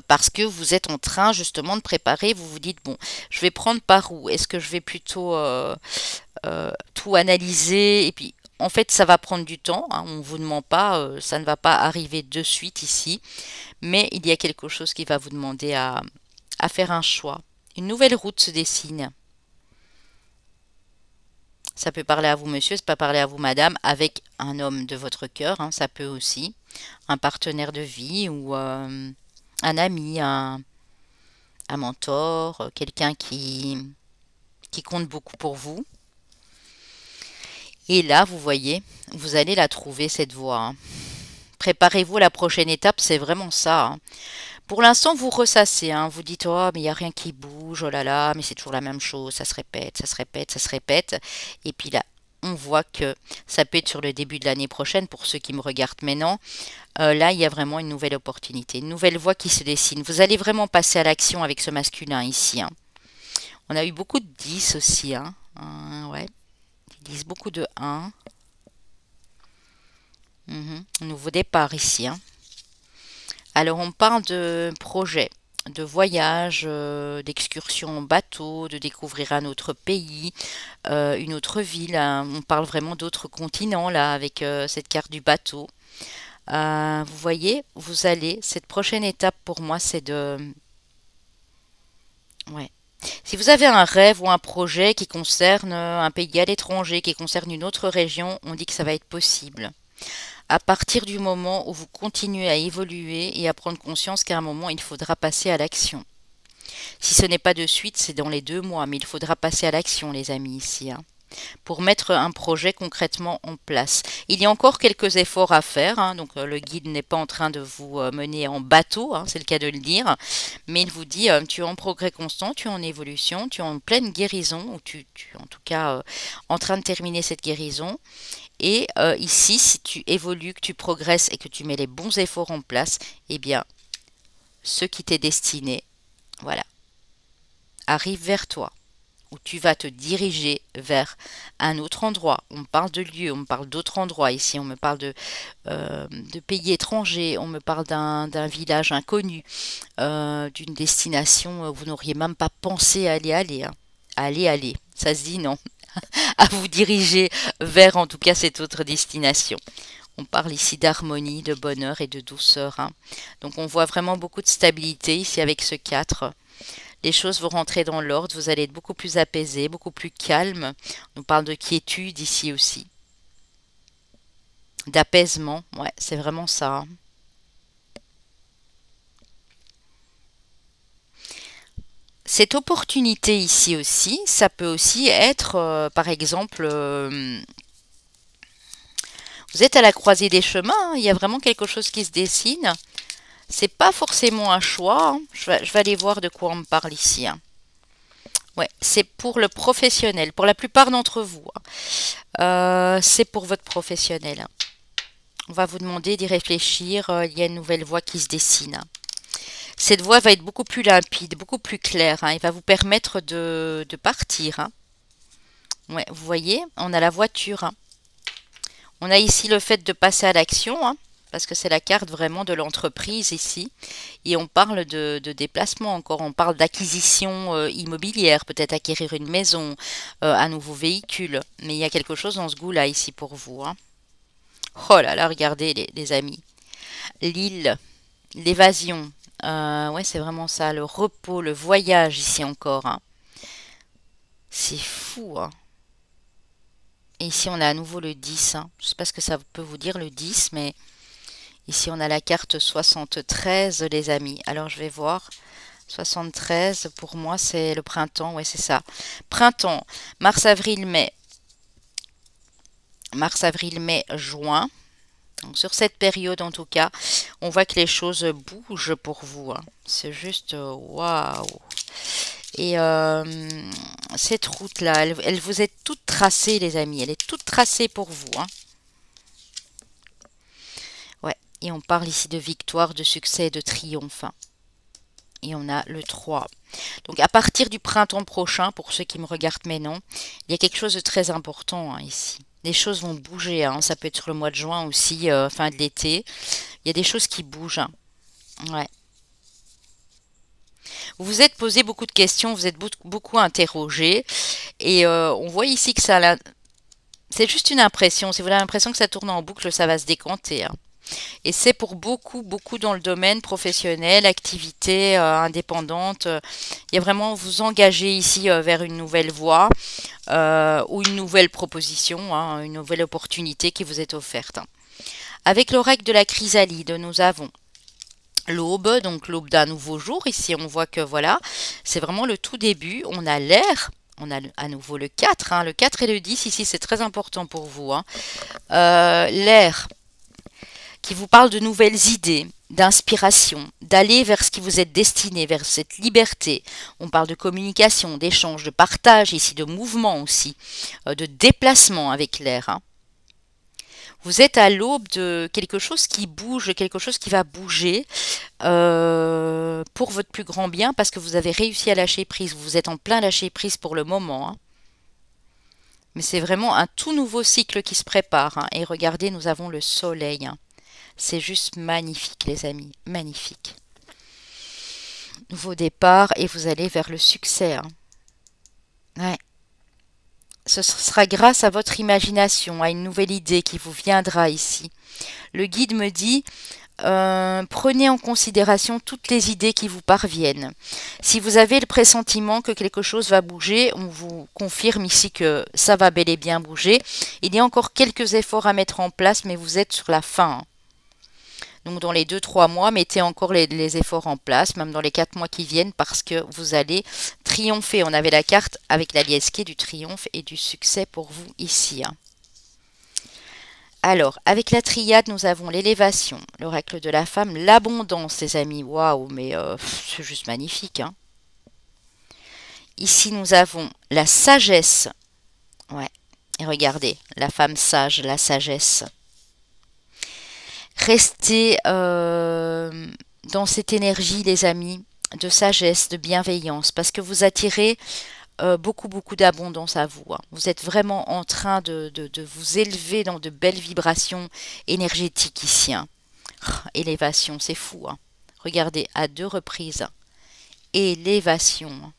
parce que vous êtes en train justement de préparer, vous vous dites, bon, je vais prendre par où? Est-ce que je vais plutôt tout analyser? Et puis, en fait, ça va prendre du temps, hein, on ne vous ment pas, ça ne va pas arriver de suite ici, mais il y a quelque chose qui va vous demander à faire un choix. Une nouvelle route se dessine. Ça peut parler à vous, monsieur, ça peut parler à vous, madame, avec un homme de votre cœur, hein, ça peut aussi. Un partenaire de vie ou un ami, un mentor, quelqu'un qui compte beaucoup pour vous. Et là, vous voyez, vous allez la trouver, cette voie, hein. Préparez-vous à la prochaine étape, c'est vraiment ça, hein. Pour l'instant, vous ressassez, hein, vous dites, oh, mais il n'y a rien qui bouge, oh là là, mais c'est toujours la même chose, ça se répète, ça se répète, ça se répète. Et puis là, on voit que ça peut être sur le début de l'année prochaine, pour ceux qui me regardent maintenant. Là, il y a vraiment une nouvelle opportunité, une nouvelle voie qui se dessine. Vous allez vraiment passer à l'action avec ce masculin ici, hein. On a eu beaucoup de 10 aussi, hein. Ouais, ils disent beaucoup de 1. Nouveau départ ici, hein. Alors, on parle de projet, de voyage, d'excursion en bateau, de découvrir un autre pays, une autre ville, hein. On parle vraiment d'autres continents, là, avec cette carte du bateau. Vous voyez, vous allez, cette prochaine étape pour moi, c'est de... Ouais. Si vous avez un rêve ou un projet qui concerne un pays à l'étranger, qui concerne une autre région, on dit que ça va être possible. À partir du moment où vous continuez à évoluer et à prendre conscience qu'à un moment, il faudra passer à l'action. Si ce n'est pas de suite, c'est dans les 2 mois, mais il faudra passer à l'action, les amis, ici, hein, pour mettre un projet concrètement en place. Il y a encore quelques efforts à faire, hein, donc le guide n'est pas en train de vous mener en bateau, hein, c'est le cas de le dire, mais il vous dit, tu es en progrès constant, tu es en évolution, tu es en pleine guérison, ou tu es en tout cas en train de terminer cette guérison. Et ici, si tu évolues, que tu progresses et que tu mets les bons efforts en place, eh bien, ce qui t'est destiné, voilà, arrive vers toi, où tu vas te diriger vers un autre endroit. On parle de lieu, on me parle d'autres endroits ici, on me parle de pays étrangers, on me parle d'un village inconnu, d'une destination où vous n'auriez même pas pensé à aller, hein. Aller, ça se dit non. À vous diriger vers en tout cas cette autre destination. On parle ici d'harmonie, de bonheur et de douceur, hein. Donc on voit vraiment beaucoup de stabilité ici avec ce 4. Les choses vont rentrer dans l'ordre, vous allez être beaucoup plus apaisé, beaucoup plus calme. On parle de quiétude ici aussi. D'apaisement, ouais, c'est vraiment ça, hein. Cette opportunité ici aussi, ça peut aussi être, par exemple, vous êtes à la croisée des chemins, hein, il y a vraiment quelque chose qui se dessine. C'est pas forcément un choix, hein. Je vais aller voir de quoi on me parle ici, hein. Ouais, c'est pour le professionnel, pour la plupart d'entre vous, hein. C'est pour votre professionnel, hein. On va vous demander d'y réfléchir, il y a une nouvelle voie qui se dessine, hein. Cette voie va être beaucoup plus limpide, beaucoup plus claire, hein. Il va vous permettre de partir, hein. Ouais, vous voyez, on a la voiture, hein. On a ici le fait de passer à l'action, hein, parce que c'est la carte vraiment de l'entreprise ici. Et on parle de déplacement encore, on parle d'acquisition immobilière, peut-être acquérir une maison, un nouveau véhicule. Mais il y a quelque chose dans ce goût-là ici pour vous, hein. Oh là là, regardez les amis. L'île, l'évasion, ouais c'est vraiment ça, le repos, le voyage ici encore, hein. C'est fou, hein. Et ici, on a à nouveau le 10, hein. Je ne sais pas ce que ça peut vous dire, le 10, mais ici, on a la carte 73, les amis. Alors, je vais voir. 73, pour moi, c'est le printemps. Oui, c'est ça. Printemps, mars, avril, mai. Mars, avril, mai, juin. Donc, sur cette période, en tout cas, on voit que les choses bougent pour vous, hein. C'est juste waouh! Et cette route-là, elle vous est toute tracée, les amis. Elle est toute tracée pour vous, hein. Et on parle ici de victoire, de succès et de triomphe. Et on a le 3. Donc à partir du printemps prochain, pour ceux qui me regardent maintenant, il y a quelque chose de très important ici. Les choses vont bouger, ça peut être sur le mois de juin aussi, fin de l'été. Il y a des choses qui bougent. Ouais. Vous vous êtes posé beaucoup de questions, vous êtes beaucoup interrogé. Et on voit ici que ça... C'est juste une impression. Si vous avez l'impression que ça tourne en boucle, ça va se décanter. Et c'est pour beaucoup dans le domaine professionnel, activité indépendante. Il y a vraiment vous engager ici vers une nouvelle voie ou une nouvelle proposition, une nouvelle opportunité qui vous est offerte. Avec l'oracle de la chrysalide, nous avons l'aube, donc l'aube d'un nouveau jour. Ici, on voit que voilà, c'est vraiment le tout début. On a l'air. On a à nouveau le 4. Le 4 et le 10, ici, c'est très important pour vous. L'air qui vous parle de nouvelles idées, d'inspiration, d'aller vers ce qui vous êtes destiné, vers cette liberté. On parle de communication, d'échange, de partage, ici de mouvement aussi, de déplacement avec l'air. Vous êtes à l'aube de quelque chose qui bouge, quelque chose qui va bouger pour votre plus grand bien parce que vous avez réussi à lâcher prise. Vous êtes en plein lâcher prise pour le moment. Mais c'est vraiment un tout nouveau cycle qui se prépare. Et regardez, nous avons le soleil. C'est juste magnifique, les amis. Magnifique. Nouveau départ et vous allez vers le succès. Ouais. Ce sera grâce à votre imagination, à une nouvelle idée qui vous viendra ici. Le guide me dit, prenez en considération toutes les idées qui vous parviennent. Si vous avez le pressentiment que quelque chose va bouger, on vous confirme ici que ça va bel et bien bouger. Il y a encore quelques efforts à mettre en place, mais vous êtes sur la fin. Donc dans les 2-3 mois, mettez encore les efforts en place, même dans les 4 mois qui viennent, parce que vous allez triompher. On avait la carte avec la liesse qui est du triomphe et du succès pour vous ici. Alors, avec la triade, nous avons l'élévation, l'oracle de la femme, l'abondance, les amis. Waouh, mais c'est juste magnifique. Ici, nous avons la sagesse. Ouais, et regardez, la femme sage, la sagesse. Restez dans cette énergie, les amis, de sagesse, de bienveillance, parce que vous attirez beaucoup d'abondance à vous. Vous êtes vraiment en train de vous élever dans de belles vibrations énergétiques ici. Élévation, c'est fou. Regardez, à 2 reprises. Élévation.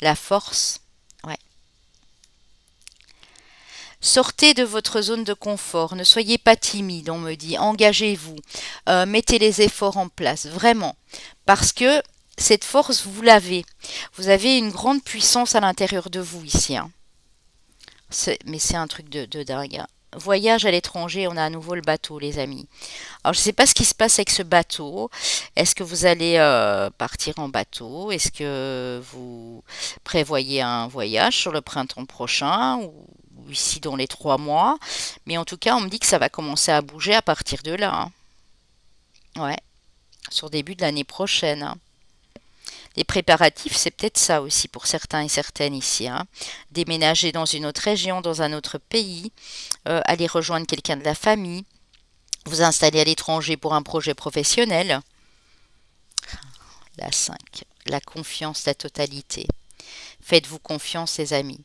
La force. Ouais. Sortez de votre zone de confort, ne soyez pas timide, on me dit, engagez-vous, mettez les efforts en place, vraiment, parce que cette force, vous l'avez. Vous avez une grande puissance à l'intérieur de vous ici. Mais c'est un truc de dingue. Voyage à l'étranger, on a à nouveau le bateau, les amis. Alors, je ne sais pas ce qui se passe avec ce bateau. Est-ce que vous allez partir en bateau? Est-ce que vous prévoyez un voyage sur le printemps prochain ou ici dans les 3 mois? Mais en tout cas, on me dit que ça va commencer à bouger à partir de là. Ouais, sur début de l'année prochaine. Les préparatifs, c'est peut-être ça aussi pour certains et certaines ici. Déménager dans une autre région, dans un autre pays, aller rejoindre quelqu'un de la famille, vous installer à l'étranger pour un projet professionnel. La 5, la confiance, la totalité. Faites-vous confiance, les amis.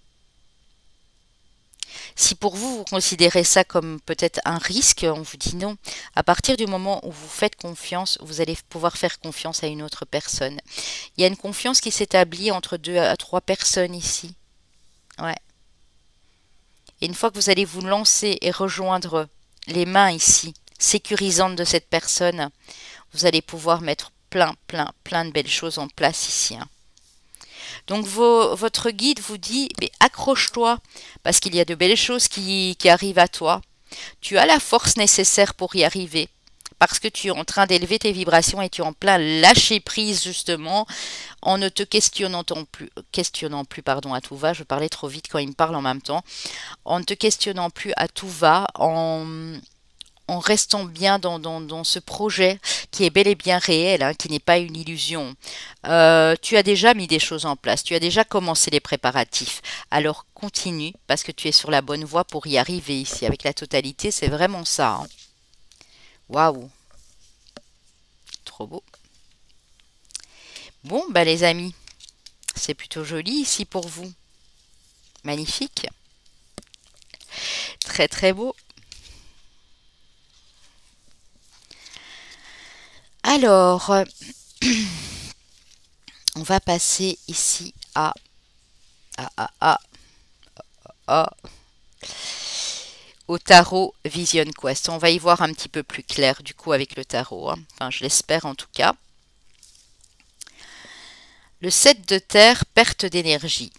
Si pour vous, vous considérez ça comme peut-être un risque, on vous dit non. À partir du moment où vous faites confiance, vous allez pouvoir faire confiance à une autre personne. Il y a une confiance qui s'établit entre 2 à 3 personnes ici. Ouais. Et une fois que vous allez vous lancer et rejoindre les mains ici, sécurisantes de cette personne, vous allez pouvoir mettre plein de belles choses en place ici. Donc votre guide vous dit, accroche-toi, parce qu'il y a de belles choses qui arrivent à toi. Tu as la force nécessaire pour y arriver, parce que tu es en train d'élever tes vibrations et tu es en plein lâcher prise justement, en ne te questionnant plus à tout va. Je parlais trop vite quand il me parle en même temps. En ne te questionnant plus à tout va, en en restant bien dans ce projet qui est bel et bien réel, hein, qui n'est pas une illusion. Tu as déjà mis des choses en place, tu as déjà commencé les préparatifs. Alors continue parce que tu es sur la bonne voie pour y arriver ici. Avec la totalité, c'est vraiment ça, hein. Waouh, trop beau. Bon, bah les amis, c'est plutôt joli ici pour vous. Magnifique. Très très beau. Alors, on va passer ici à, à, au tarot Vision Quest. On va y voir un petit peu plus clair du coup avec le tarot, hein. Enfin, je l'espère en tout cas. Le 7 de terre, perte d'énergie.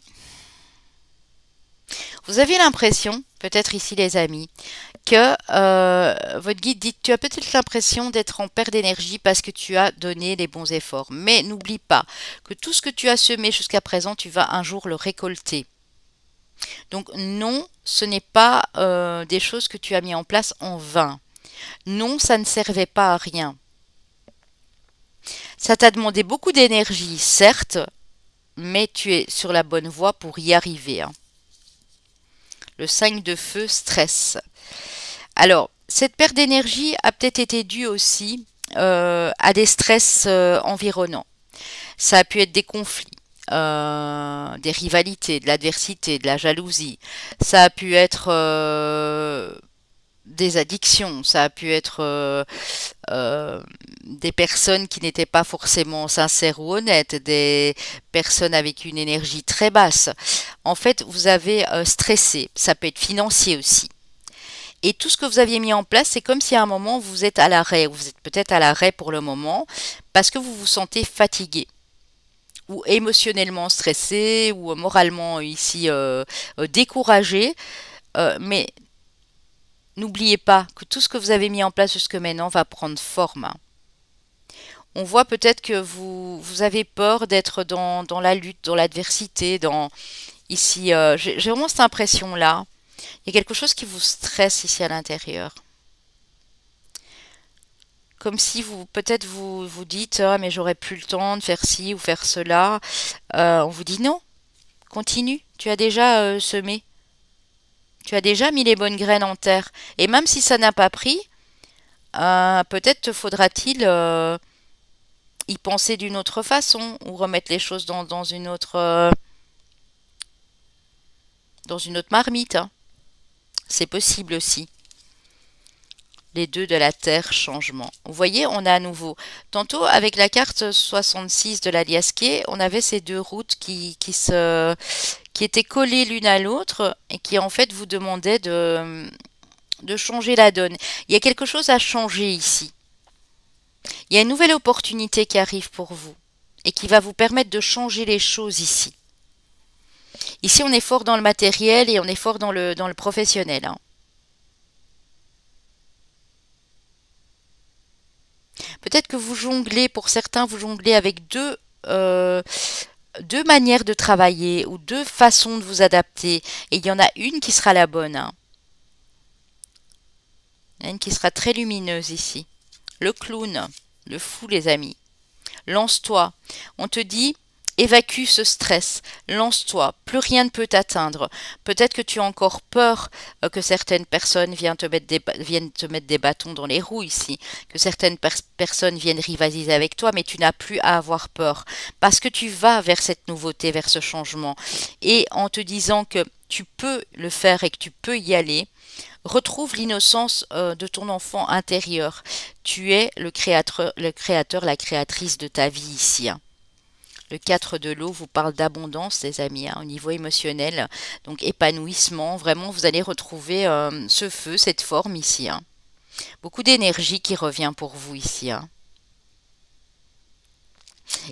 Vous avez l'impression, peut-être ici les amis, que votre guide dit, tu as peut-être l'impression d'être en perte d'énergie parce que tu as donné les bons efforts. Mais n'oublie pas que tout ce que tu as semé jusqu'à présent, tu vas un jour le récolter. Donc non, ce n'est pas des choses que tu as mis en place en vain. Non, ça ne servait pas à rien. Ça t'a demandé beaucoup d'énergie, certes, mais tu es sur la bonne voie pour y arriver, hein. Le 5 de feu, stress. Alors, cette perte d'énergie a peut-être été due aussi à des stress environnants. Ça a pu être des conflits, des rivalités, de l'adversité, de la jalousie. Ça a pu être des addictions, ça a pu être des personnes qui n'étaient pas forcément sincères ou honnêtes, des personnes avec une énergie très basse. En fait, vous avez stressé. Ça peut être financier aussi. Et tout ce que vous aviez mis en place, c'est comme si à un moment vous êtes à l'arrêt, ou vous êtes peut-être à l'arrêt pour le moment, parce que vous vous sentez fatigué, ou émotionnellement stressé, ou moralement ici découragé. Mais n'oubliez pas que tout ce que vous avez mis en place jusque maintenant va prendre forme. On voit peut-être que vous avez peur d'être dans la lutte, dans l'adversité, ici. J'ai vraiment cette impression-là. Il y a quelque chose qui vous stresse ici à l'intérieur. Comme si peut-être vous dites, ah, mais j'aurais plus le temps de faire ci ou faire cela. On vous dit non, continue. Tu as déjà semé. Tu as déjà mis les bonnes graines en terre. Et même si ça n'a pas pris, peut-être te faudra-t-il y penser d'une autre façon ou remettre les choses dans une autre marmite, hein. C'est possible aussi. Les deux de la Terre, changement. Vous voyez, on a à nouveau. Tantôt, avec la carte 66 de la Liasquet, on avait ces deux routes qui étaient collées l'une à l'autre et qui en fait vous demandaient de changer la donne. Il y a quelque chose à changer ici. Il y a une nouvelle opportunité qui arrive pour vous et qui va vous permettre de changer les choses ici. Ici, on est fort dans le matériel et on est fort dans le professionnel, hein. Peut-être que vous jonglez, pour certains, vous jonglez avec deux manières de travailler ou deux façons de vous adapter. Et il y en a une qui sera la bonne, hein. Il y en a une qui sera très lumineuse ici. Le clown, le fou, les amis. Lance-toi. On te dit, évacue ce stress. Lance-toi. Plus rien ne peut t'atteindre. Peut-être que tu as encore peur que certaines personnes viennent te mettre des bâtons dans les roues ici. Que certaines personnes viennent rivaliser avec toi, mais tu n'as plus à avoir peur. Parce que tu vas vers cette nouveauté, vers ce changement. Et en te disant que tu peux le faire et que tu peux y aller, retrouve l'innocence de ton enfant intérieur. Tu es le créateur, la créatrice de ta vie ici, hein. Le 4 de l'eau vous parle d'abondance, les amis, hein, au niveau émotionnel. Donc épanouissement, vraiment, vous allez retrouver ce feu, cette forme ici, hein. Beaucoup d'énergie qui revient pour vous ici, hein.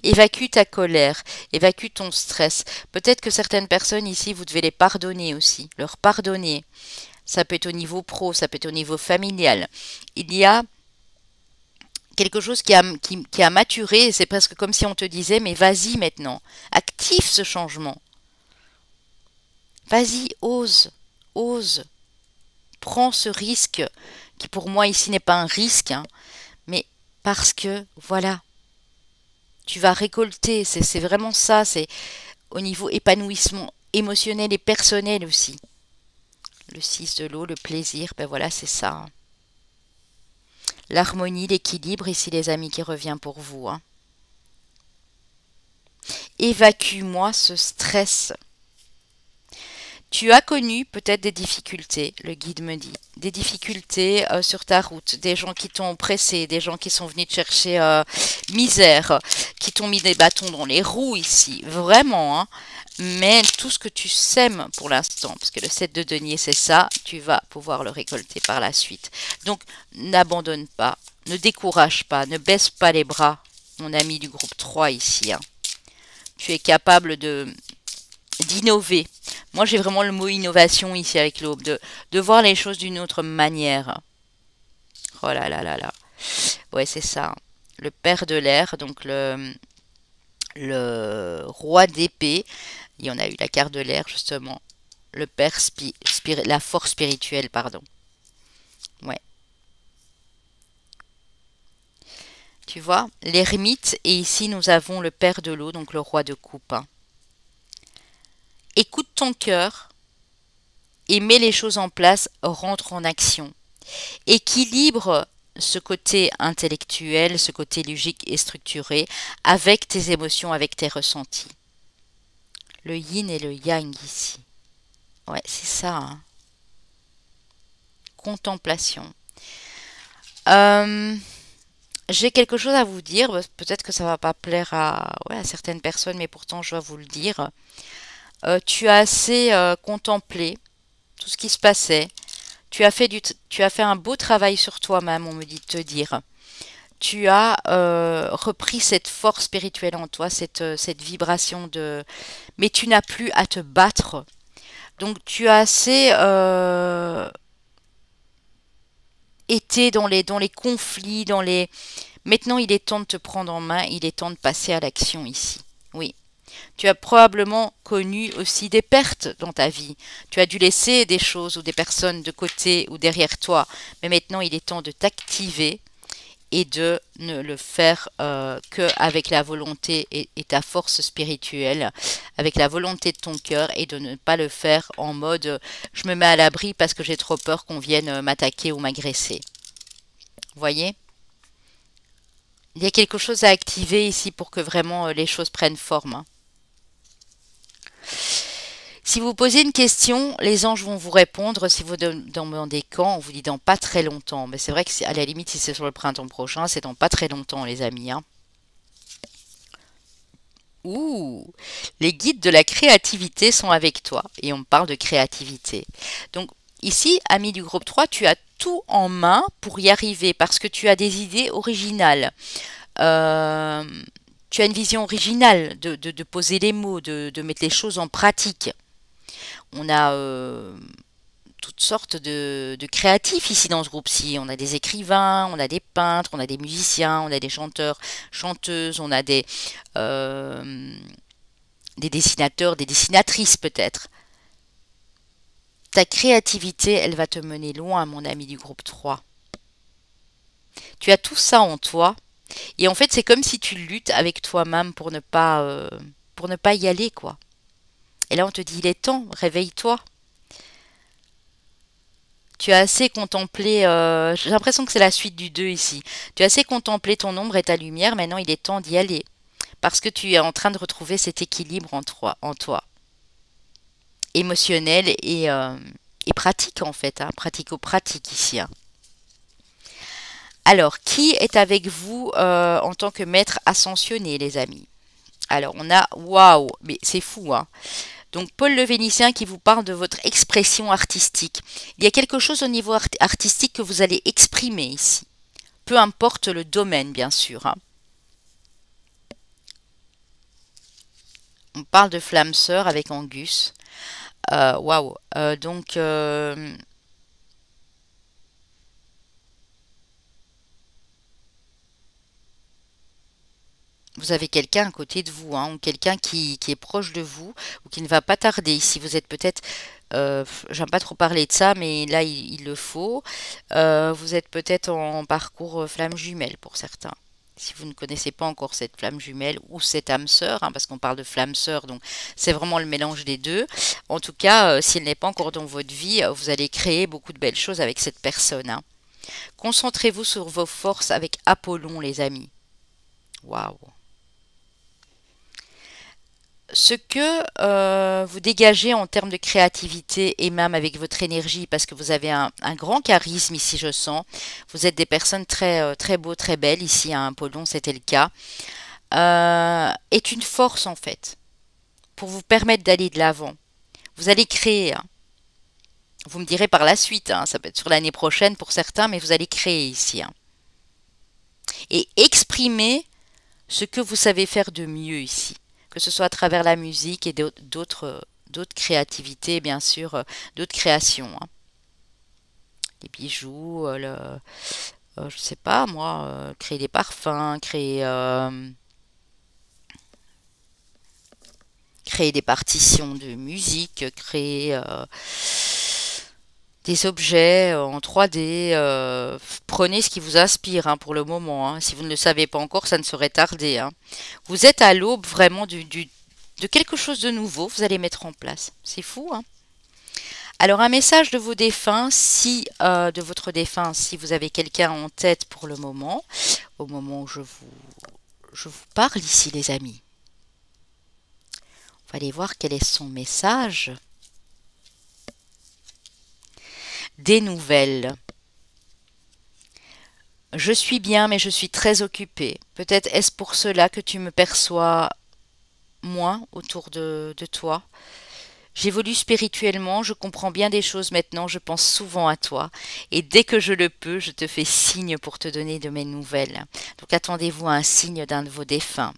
Évacue ta colère, évacue ton stress. Peut-être que certaines personnes ici, vous devez les pardonner aussi, leur pardonner. Ça peut être au niveau pro, ça peut être au niveau familial. Il y a quelque chose qui a maturé, c'est presque comme si on te disait, mais vas-y maintenant, active ce changement. Vas-y, ose, prends ce risque qui pour moi ici n'est pas un risque, hein, mais parce que, voilà, tu vas récolter, c'est vraiment ça, c'est au niveau épanouissement émotionnel et personnel aussi. Le 6 de l'eau, le plaisir, ben voilà, c'est ça, hein. L'harmonie, l'équilibre, ici les amis qui revient pour vous, hein. Évacue-moi ce stress. Tu as connu peut-être des difficultés, le guide me dit, des difficultés sur ta route, des gens qui t'ont pressé, des gens qui sont venus te chercher misère, qui t'ont mis des bâtons dans les roues ici, vraiment, hein. Mais tout ce que tu sèmes pour l'instant, parce que le 7 de denier c'est ça, tu vas pouvoir le récolter par la suite. Donc n'abandonne pas, ne décourage pas, ne baisse pas les bras, mon ami du groupe 3 ici, hein. Tu es capable d'innover. Moi, j'ai vraiment le mot innovation ici avec l'aube, de voir les choses d'une autre manière. Oh là là là là. Ouais, c'est ça. Le père de l'air, donc le roi d'épée. Il y en a eu la carte de l'air, justement. Le père, la force spirituelle, pardon. Ouais. Tu vois, l'ermite, et ici nous avons le père de l'eau, donc le roi de coupe, hein. Écoute ton cœur et mets les choses en place, rentre en action. Équilibre ce côté intellectuel, ce côté logique et structuré avec tes émotions, avec tes ressentis. Le yin et le yang ici. Ouais, c'est ça, hein. Contemplation. Euh, j'ai quelque chose à vous dire. Peut-être que ça va pas plaire ouais, à certaines personnes, mais pourtant je dois vous le dire. Tu as assez contemplé tout ce qui se passait. Tu as fait un beau travail sur toi-même, on me dit de te dire. Tu as repris cette force spirituelle en toi, cette vibration de... Mais tu n'as plus à te battre. Donc tu as assez été dans les conflits, dans les... Maintenant, il est temps de te prendre en main, il est temps de passer à l'action ici. Oui. Tu as probablement connu aussi des pertes dans ta vie. Tu as dû laisser des choses ou des personnes de côté ou derrière toi. Mais maintenant, il est temps de t'activer et de ne le faire que avec la volonté et ta force spirituelle, avec la volonté de ton cœur et de ne pas le faire en mode je me mets à l'abri parce que j'ai trop peur qu'on vienne m'attaquer ou m'agresser. Vous voyez? Il y a quelque chose à activer ici pour que vraiment les choses prennent forme, hein. Si vous posez une question, les anges vont vous répondre. Si vous demandez quand, on vous dit dans pas très longtemps. Mais c'est vrai que à la limite, si c'est sur le printemps prochain, c'est dans pas très longtemps, les amis, hein. Ouh, les guides de la créativité sont avec toi. Et on parle de créativité. Donc ici, ami du groupe 3, tu as tout en main pour y arriver parce que tu as des idées originales. Euh, tu as une vision originale de poser les mots, de mettre les choses en pratique. On a toutes sortes de créatifs ici dans ce groupe-ci. On a des écrivains, on a des peintres, on a des musiciens, on a des chanteurs, chanteuses, on a des dessinateurs, des dessinatrices peut-être. Ta créativité, elle va te mener loin, mon ami du groupe 3. Tu as tout ça en toi. Et en fait, c'est comme si tu luttes avec toi-même pour ne pas y aller, quoi. Et là, on te dit, il est temps, réveille-toi. Tu as assez contemplé, j'ai l'impression que c'est la suite du 2 ici. Tu as assez contemplé ton ombre et ta lumière, maintenant il est temps d'y aller. Parce que tu es en train de retrouver cet équilibre en toi. Émotionnel et pratique en fait, hein, pratico-pratique ici, hein. Alors, qui est avec vous en tant que maître ascensionné, les amis? Alors, on a, waouh, mais c'est fou, hein. Donc Paul le Vénitien qui vous parle de votre expression artistique. Il y a quelque chose au niveau artistique que vous allez exprimer ici. Peu importe le domaine, bien sûr, hein. On parle de flamme sœur avec Angus. Waouh. Donc, vous avez quelqu'un à côté de vous, hein, ou quelqu'un qui est proche de vous, ou qui ne va pas tarder. Si vous êtes peut-être, j'aime pas trop parler de ça, mais là il le faut, vous êtes peut-être en parcours flamme jumelle pour certains. Si vous ne connaissez pas encore cette flamme jumelle ou cette âme sœur, hein, parce qu'on parle de flamme sœur, donc c'est vraiment le mélange des deux. En tout cas, si elle n'est pas encore dans votre vie, vous allez créer beaucoup de belles choses avec cette personne, hein. Concentrez-vous sur vos forces avec Apollon, les amis. Waouh! Ce que vous dégagez en termes de créativité et même avec votre énergie, parce que vous avez un grand charisme ici, je sens. Vous êtes des personnes très, très beaux, très belles. Ici, à Apollon, c'était le cas. Est une force, en fait, pour vous permettre d'aller de l'avant. Vous allez créer, hein. Vous me direz par la suite, hein, ça peut être sur l'année prochaine pour certains, mais vous allez créer ici, hein. Et exprimer ce que vous savez faire de mieux ici, que ce soit à travers la musique et d'autres créativités, bien sûr, d'autres créations, hein. Les bijoux, je sais pas moi, créer des parfums, créer des partitions de musique, créer des objets en 3D. Prenez ce qui vous inspire, hein, pour le moment, hein. Si vous ne le savez pas encore, ça ne saurait tarder, hein. Vous êtes à l'aube vraiment de quelque chose de nouveau. Vous allez mettre en place. C'est fou, hein. Alors un message de vos défunts, si de votre défunt, si vous avez quelqu'un en tête pour le moment, au moment où je vous parle ici, les amis. On va aller voir quel est son message. Des nouvelles. Je suis bien, mais je suis très occupée. Peut-être est-ce pour cela que tu me perçois moins autour de toi. J'évolue spirituellement, je comprends bien des choses maintenant, je pense souvent à toi. Et dès que je le peux, je te fais signe pour te donner de mes nouvelles. Donc attendez-vous à un signe d'un de vos défunts.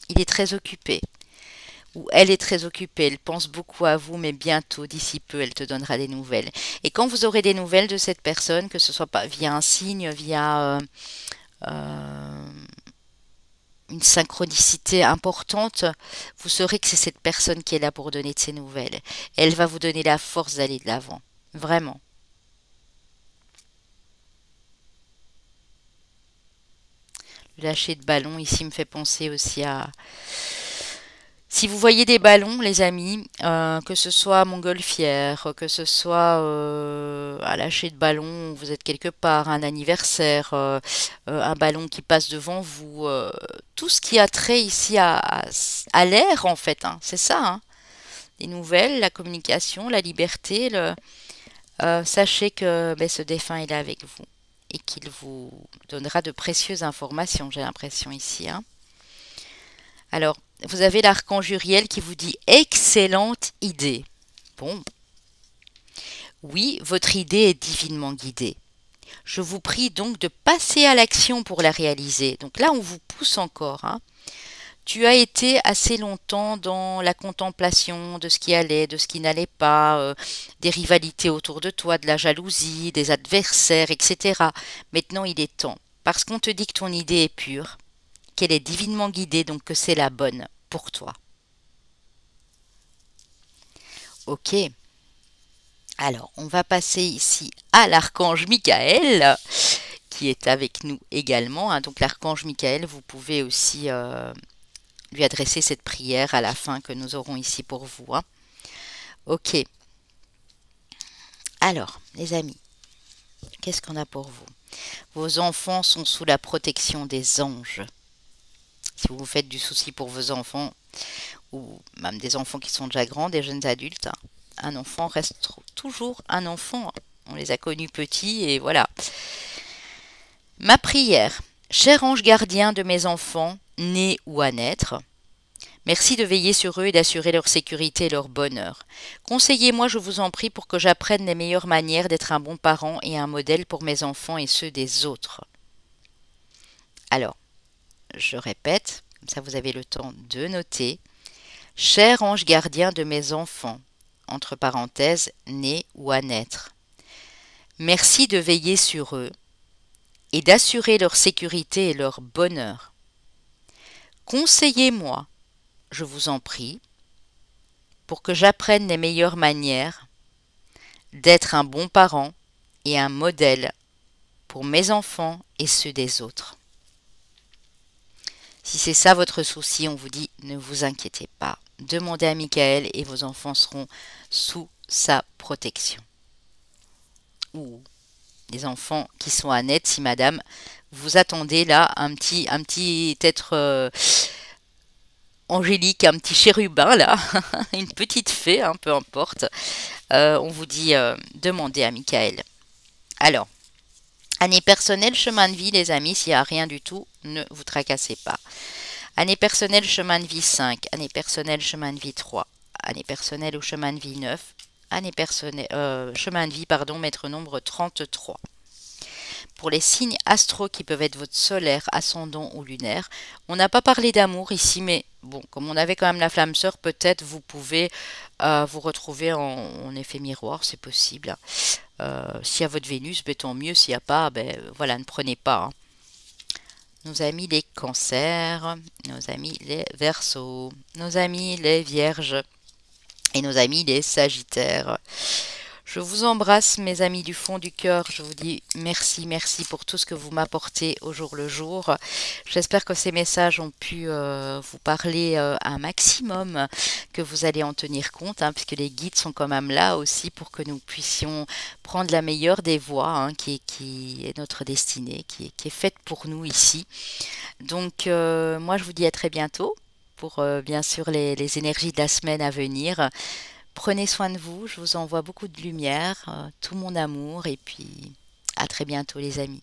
Il est très occupé. Ou elle est très occupée, elle pense beaucoup à vous, mais bientôt, d'ici peu, elle te donnera des nouvelles. Et quand vous aurez des nouvelles de cette personne, que ce soit pas via un signe, via euh, une synchronicité importante, vous saurez que c'est cette personne qui est là pour donner de ses nouvelles. Elle va vous donner la force d'aller de l'avant. Vraiment. Le lâcher de ballon ici me fait penser aussi à... Si vous voyez des ballons, les amis, que ce soit à montgolfière, que ce soit à lâcher de ballon, vous êtes quelque part, un anniversaire, un ballon qui passe devant vous, tout ce qui a trait ici à l'air en fait, hein, c'est ça, hein. Les nouvelles, la communication, la liberté, sachez que ben, ce défunt est là avec vous et qu'il vous donnera de précieuses informations, j'ai l'impression ici, hein. Alors, vous avez l'archange Uriel qui vous dit excellente idée. Bon, oui, votre idée est divinement guidée. Je vous prie donc de passer à l'action pour la réaliser. Donc là, on vous pousse encore, hein. Tu as été assez longtemps dans la contemplation de ce qui allait, de ce qui n'allait pas, des rivalités autour de toi, de la jalousie, des adversaires, etc. Maintenant, il est temps, parce qu'on te dit que ton idée est pure, qu'elle est divinement guidée, donc que c'est la bonne pour toi. Ok, alors on va passer ici à l'archange Michael, qui est avec nous également, hein. Donc l'archange Michael, vous pouvez aussi lui adresser cette prière à la fin que nous aurons ici pour vous, hein. Ok, alors les amis, qu'est-ce qu'on a pour vous? Vos enfants sont sous la protection des anges. Si vous vous faites du souci pour vos enfants, ou même des enfants qui sont déjà grands, des jeunes adultes, hein, un enfant reste toujours un enfant. On les a connus petits et voilà. Ma prière, cher ange gardien de mes enfants, nés ou à naître, merci de veiller sur eux et d'assurer leur sécurité et leur bonheur. Conseillez-moi, je vous en prie, pour que j'apprenne les meilleures manières d'être un bon parent et un modèle pour mes enfants et ceux des autres. Alors, je répète, comme ça vous avez le temps de noter. Cher ange gardien de mes enfants, entre parenthèses, nés ou à naître. Merci de veiller sur eux et d'assurer leur sécurité et leur bonheur. Conseillez-moi, je vous en prie, pour que j'apprenne les meilleures manières d'être un bon parent et un modèle pour mes enfants et ceux des autres. Si c'est ça votre souci, on vous dit ne vous inquiétez pas. Demandez à Michael et vos enfants seront sous sa protection. Ou les enfants qui sont à net, si madame, vous attendez là un petit être angélique, un petit chérubin là, une petite fée, hein, peu importe. On vous dit demandez à Michael. Alors, année personnelle, chemin de vie, les amis, s'il n'y a rien du tout, ne vous tracassez pas. Année personnelle, chemin de vie 5. Année personnelle, chemin de vie 3. Année personnelle ou chemin de vie 9. Année personnelle, chemin de vie, pardon, maître nombre 33. Pour les signes astro qui peuvent être votre solaire, ascendant ou lunaire, on n'a pas parlé d'amour ici, mais bon, comme on avait quand même la flamme sœur, peut-être vous pouvez vous retrouver en effet miroir, c'est possible. S'il y a votre Vénus, ben, tant mieux. S'il n'y a pas, ben voilà, ne prenez pas. Hein. Nos amis les cancers, nos amis les verseaux, nos amis les vierges et nos amis les sagittaires. Je vous embrasse mes amis du fond du cœur, je vous dis merci, merci pour tout ce que vous m'apportez au jour le jour. J'espère que ces messages ont pu vous parler un maximum, que vous allez en tenir compte, hein, puisque les guides sont quand même là aussi pour que nous puissions prendre la meilleure des voies, hein, qui est notre destinée, qui est faite pour nous ici. Donc moi je vous dis à très bientôt pour bien sûr les énergies de la semaine à venir. Prenez soin de vous, je vous envoie beaucoup de lumière, tout mon amour et puis à très bientôt les amis.